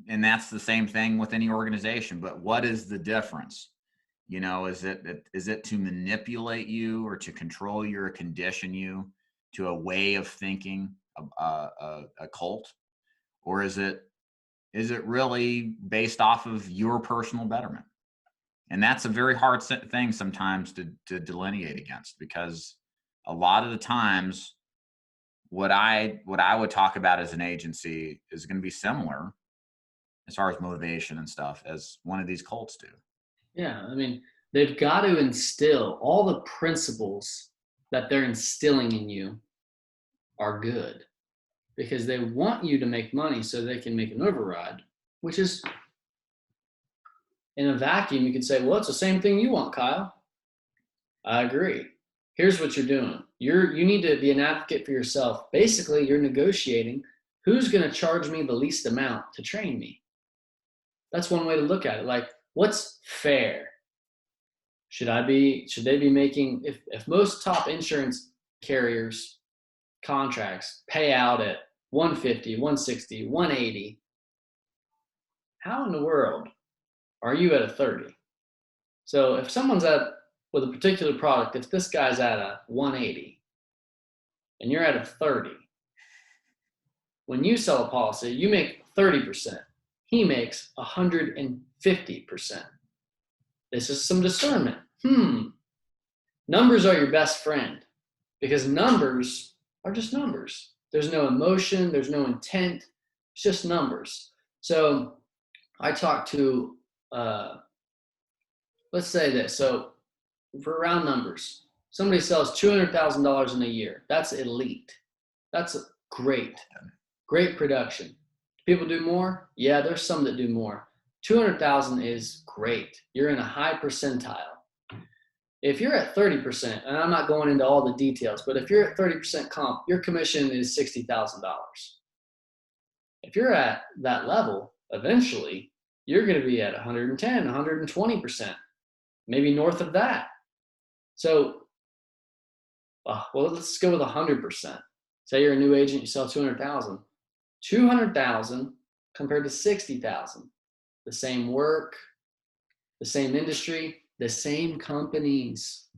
And that's the same thing with any organization. But what is the difference? Is it to manipulate you or to control you or condition you to a way of thinking, a cult? Or is it really based off of your personal betterment? And that's a very hard thing sometimes to delineate against, because a lot of the times what I would talk about as an agency is going to be similar as far as motivation and stuff as one of these cults do. Yeah. I mean, they've got to instill all the principles that they're instilling in you are good, because they want you to make money so they can make an override, which is, in a vacuum, you could say, well, it's the same thing you want, Kyle. I agree. Here's what you're doing. You need to be an advocate for yourself. Basically, you're negotiating who's going to charge me the least amount to train me. That's one way to look at it. Like, what's fair? Should they be making, if most top insurance carriers contracts pay out at 150, 160, 180, how in the world are you at a 30? So if someone's with a particular product, if this guy's at a 180 and you're at a 30, when you sell a policy, you make 30%. He makes 150%. This is some discernment. Numbers are your best friend, because numbers are just numbers. There's no emotion. There's no intent. It's just numbers. So I talked to let's say this. So for round numbers, somebody sells $200,000 in a year. That's elite. That's great. Great production. Do people do more? Yeah, there's some that do more. 200,000 is great. You're in a high percentile. If you're at 30%, and I'm not going into all the details, but if you're at 30% comp, your commission is $60,000. If you're at that level, eventually you're going to be at 110, 120%, maybe north of that. So, well, let's go with 100%. Say you're a new agent, you sell 200,000. 200,000 compared to 60,000. The same work, the same industry, the same companies,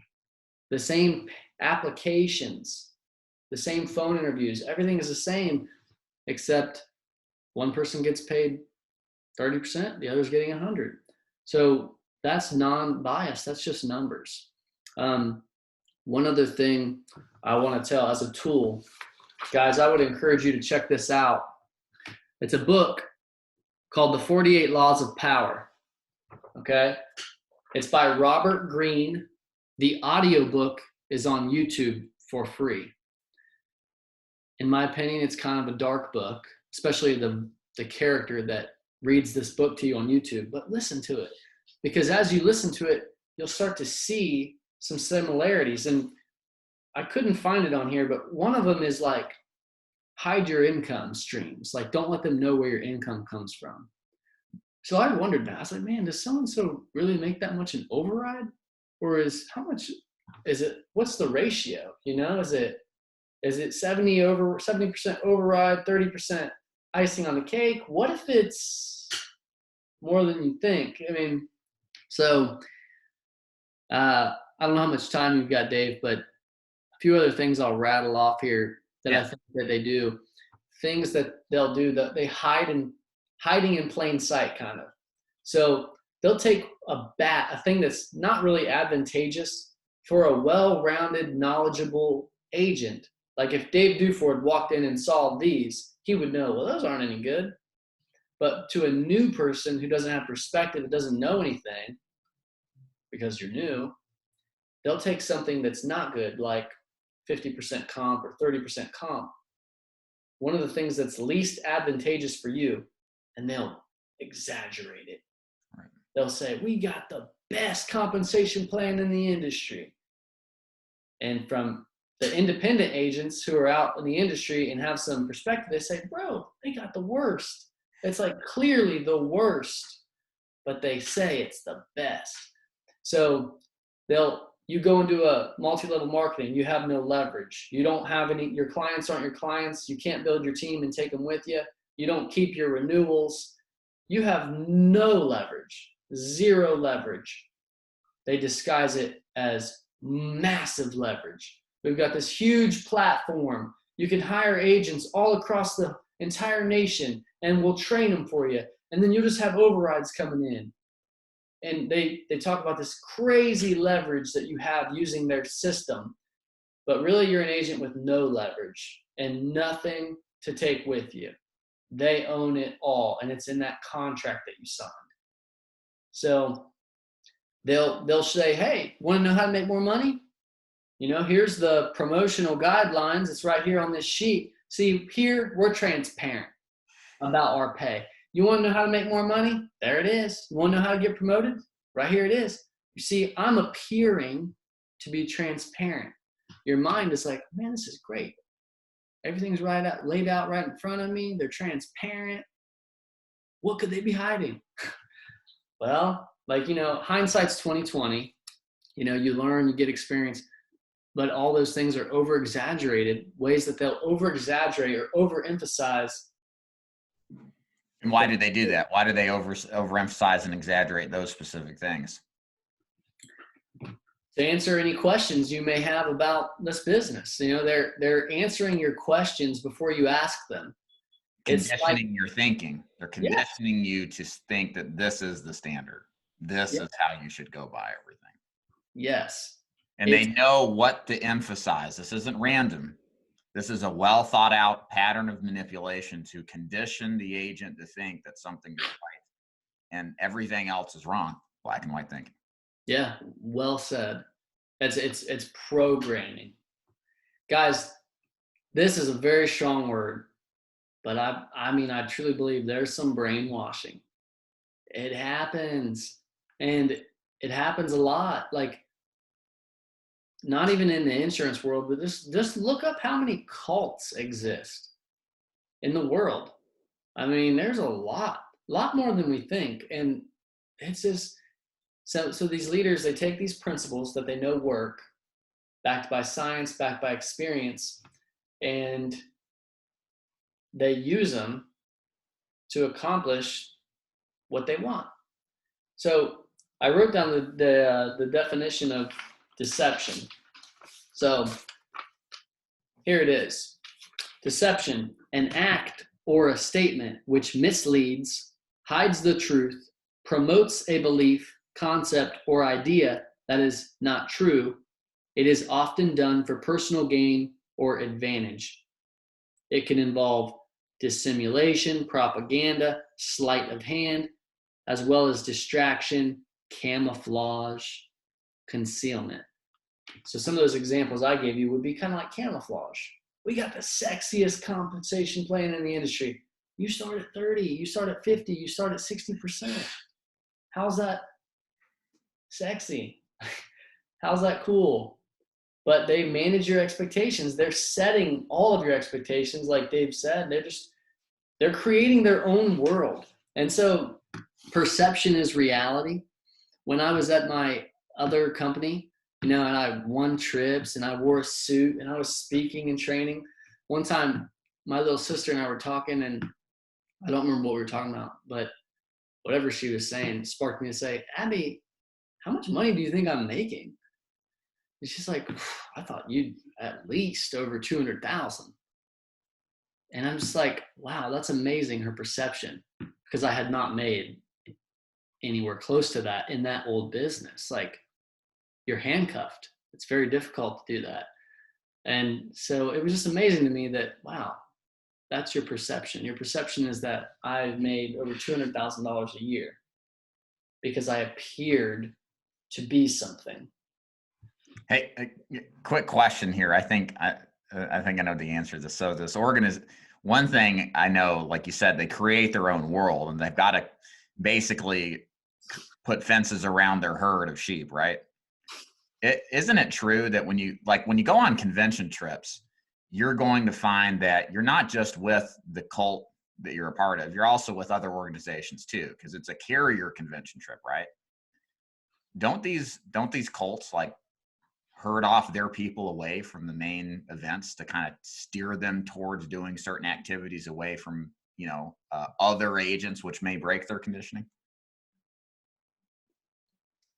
the same applications, the same phone interviews. Everything is the same, except one person gets paid 30%, the other's getting 100. So that's non-biased. That's just numbers. One other thing I want to tell as a tool, guys, I would encourage you to check this out. It's a book called The 48 Laws of Power. Okay. It's by Robert Greene. The audiobook is on YouTube for free. In my opinion, it's kind of a dark book, especially the character that reads this book to you on YouTube, but listen to it, because as you listen to it, you'll start to see some similarities. And I couldn't find it on here, but one of them is like, hide your income streams. Like, don't let them know where your income comes from. So I wondered that. I was like, man, does so-and-so really make that much in override? Or how much is it, what's the ratio? You know, is it 70% override, 30% icing on the cake? What if it's more than you think? I mean, so I don't know how much time you've got, Dave, but a few other things I'll rattle off here that I think that they do. Things that they'll do that they hiding in plain sight, kind of. So they'll take a thing that's not really advantageous for a well-rounded, knowledgeable agent. Like if Dave Duford walked in and saw these, he would know, well, those aren't any good. But to a new person who doesn't have perspective, that doesn't know anything, because you're new, they'll take something that's not good, like 50% comp or 30% comp, one of the things that's least advantageous for you, and they'll exaggerate it. Right. They'll say, we got the best compensation plan in the industry. And from the independent agents who are out in the industry and have some perspective, they say, bro, they got the worst. It's like clearly the worst, but they say it's the best. So you go into a multi-level marketing, you have no leverage. You don't have any, your clients aren't your clients. You can't build your team and take them with you. You don't keep your renewals. You have no leverage, zero leverage. They disguise it as massive leverage. We've got this huge platform. You can hire agents all across the entire nation and we'll train them for you. And then you'll just have overrides coming in. And they talk about this crazy leverage that you have using their system. But really, you're an agent with no leverage and nothing to take with you. They own it all, and it's in that contract that you signed. So they'll say, hey, want to know how to make more money? You know, here's the promotional guidelines. It's right here on this sheet. See, here we're transparent about our pay. You want to know how to make more money? There it is. You want to know how to get promoted? Right here it is. You see, I'm appearing to be transparent. Your mind is like, man, this is great. Everything's laid out right in front of me. They're transparent. What could they be hiding? Well, like, you know, hindsight's 20/20. You know, you learn, you get experience, but all those things are over-exaggerated, ways that they'll over-exaggerate or overemphasize. And why do they do that? Why do they overemphasize and exaggerate those specific things? To answer any questions you may have about this business. You know, they're answering your questions before you ask them. Conditioning your thinking. They're conditioning you to think that this is the standard. This is how you should go by everything. Yes. And they know what to emphasize. This isn't random. This is a well thought out pattern of manipulation to condition the agent to think that something is right. and everything else is wrong. Black and white thinking. Yeah, well said. It's programming. Guys, this is a very strong word, but I mean, I truly believe there's some brainwashing. It happens, and it happens a lot. Like, not even in the insurance world, but just look up how many cults exist in the world. I mean, there's a lot more than we think. And it's just, so these leaders, they take these principles that they know work, backed by science, backed by experience, and they use them to accomplish what they want. So I wrote down the definition of deception. So here it is. Deception, an act or a statement which misleads, hides the truth, promotes a belief, concept, or idea that is not true. It is often done for personal gain or advantage. It can involve dissimulation, propaganda, sleight of hand, as well as distraction, camouflage, concealment. So some of those examples I gave you would be kind of like camouflage. We got the sexiest compensation plan in the industry. You start at 30, you start at 50, you start at 60%. How's that sexy? How's that cool? But they manage your expectations. They're setting all of your expectations, like Dave said. They're creating their own world. And so perception is reality. When I was at my other company, and I won trips and I wore a suit and I was speaking and training. One time, my little sister and I were talking, and I don't remember what we were talking about, but whatever she was saying sparked me to say, Abby, how much money do you think I'm making? And she's like, I thought you'd at least over 200,000. And I'm just like, wow, that's amazing, her perception, because I had not made anywhere close to that in that old business. Like, you're handcuffed. It's very difficult to do that. And so it was just amazing to me that, wow, that's your perception. Your perception is that I've made over $200,000 a year because I appeared to be something. Hey, a quick question here. I think I know the answer to this. So this one thing I know, like you said, they create their own world, and they've got to basically put fences around their herd of sheep, right? Isn't it true that when you go on convention trips, you're going to find that you're not just with the cult that you're a part of, you're also with other organizations too, because it's a carrier convention trip, right? Don't these cults like herd off their people away from the main events to kind of steer them towards doing certain activities away from, other agents, which may break their conditioning?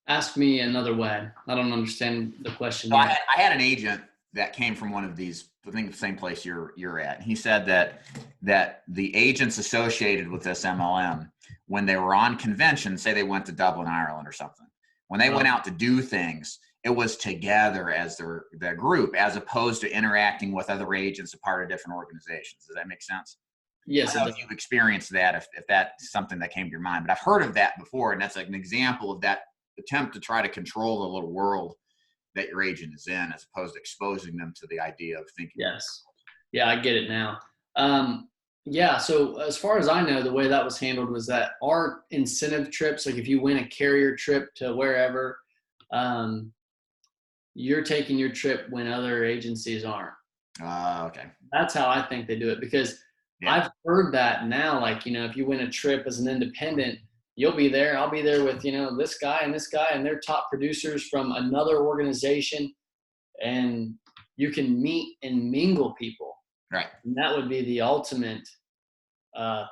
Ask me another way. I don't understand the question. So I had an agent that came from one of these, I think the same place you're at. He said that the agents associated with this MLM, when they were on convention, say they went to Dublin, Ireland or something, when they went out to do things, it was together as their group, as opposed to interacting with other agents, a part of different organizations. Does that make sense? Yes. I don't know if you've experienced that, if that's something that came to your mind, but I've heard of that before, and that's like an example of that attempt to try to control the little world that your agent is in, as opposed to exposing them to the idea of thinking. Yes. Yeah, I get it now. Yeah, so as far as I know, the way that was handled was that our incentive trips, like if you win a carrier trip to wherever, you're taking your trip when other agencies aren't. Okay. That's how I think they do it, because I've heard that now, like, if you win a trip as an independent, you'll be there. I'll be there with, this guy, and they're top producers from another organization, and you can meet and mingle people. Right. And that would be the ultimate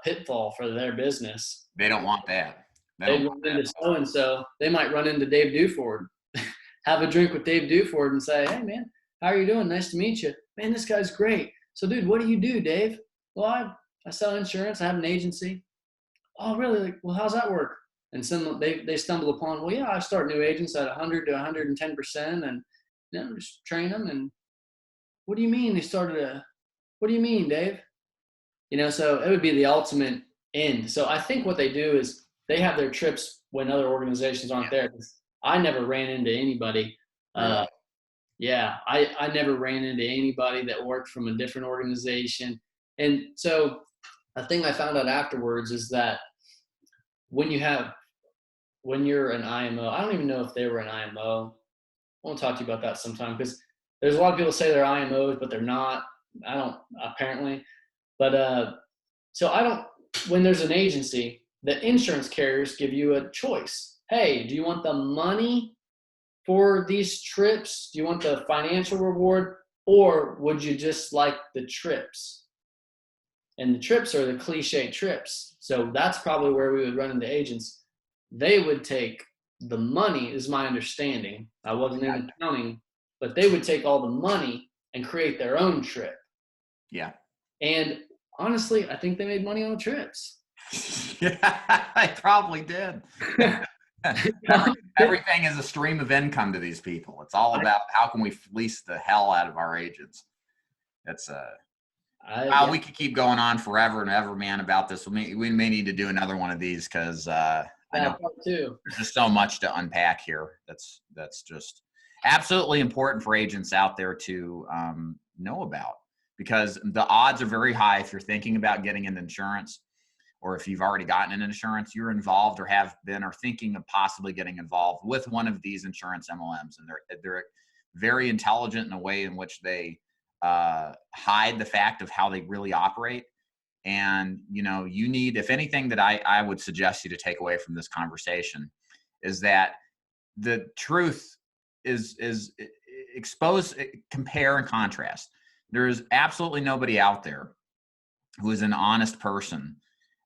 pitfall for their business. They don't want that. They run into so-and-so. They might run into Dave Duford, have a drink with Dave Duford and say, hey, man, how are you doing? Nice to meet you. Man, this guy's great. So, dude, what do you do, Dave? Well, I sell insurance. I have an agency. Oh, really? Like, well, how's that work? And some they stumble upon, well, yeah, I start new agents at 100 to 110%, and just train them. And what do you mean they started what do you mean, Dave? So it would be the ultimate end. So I think what they do is they have their trips when other organizations aren't there. I never ran into anybody. Really? Yeah, I never ran into anybody that worked from a different organization. And so a thing I found out afterwards is that when you're an IMO, I don't even know if they were an IMO. I want to talk to you about that sometime, because there's a lot of people say they're IMOs, but they're not. I don't, apparently. But so I don't, when there's an agency, the insurance carriers give you a choice. Hey, do you want the money for these trips? Do you want the financial reward? Or would you just like the trips? And the trips are the cliche trips. So that's probably where we would run into agents. They would take the money, is my understanding. I wasn't in accounting, but they would take all the money and create their own trip. Yeah. And honestly, I think they made money on the trips. Yeah, they probably did. Everything is a stream of income to these people. It's all about how can we fleece the hell out of our agents. That's we could keep going on forever and ever, man, about this. We may need to do another one of these, because I know there's just so much to unpack here. That's just absolutely important for agents out there to know about, because the odds are very high if you're thinking about getting into insurance, or if you've already gotten into insurance, you're involved or have been or thinking of possibly getting involved with one of these insurance MLMs. And they're very intelligent in a way in which they hide the fact of how they really operate. And, you need, if anything that I would suggest you to take away from this conversation is that the truth is expose, compare and contrast. There's absolutely nobody out there who is an honest person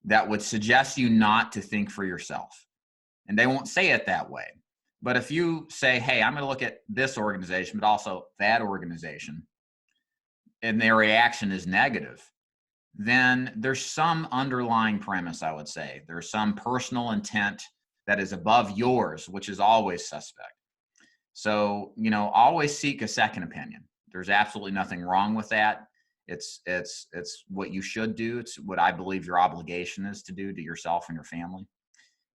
that would suggest you not to think for yourself. And they won't say it that way. But if you say, hey, I'm going to look at this organization, but also that organization, and their reaction is negative, then there's some underlying premise, I would say. There's some personal intent that is above yours, which is always suspect. So, always seek a second opinion. There's absolutely nothing wrong with that. It's what you should do. It's what I believe your obligation is to do to yourself and your family,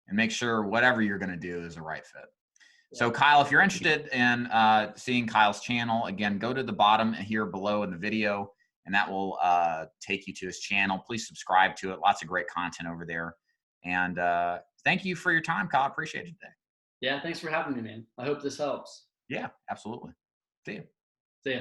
and make sure whatever you're going to do is the right fit. So Kyle, if you're interested in seeing Kyle's channel, again, go to the bottom here below in the video, and that will take you to his channel. Please subscribe to it. Lots of great content over there. And thank you for your time, Kyle. I appreciate it today. Yeah, thanks for having me, man. I hope this helps. Yeah, absolutely. See you. See ya.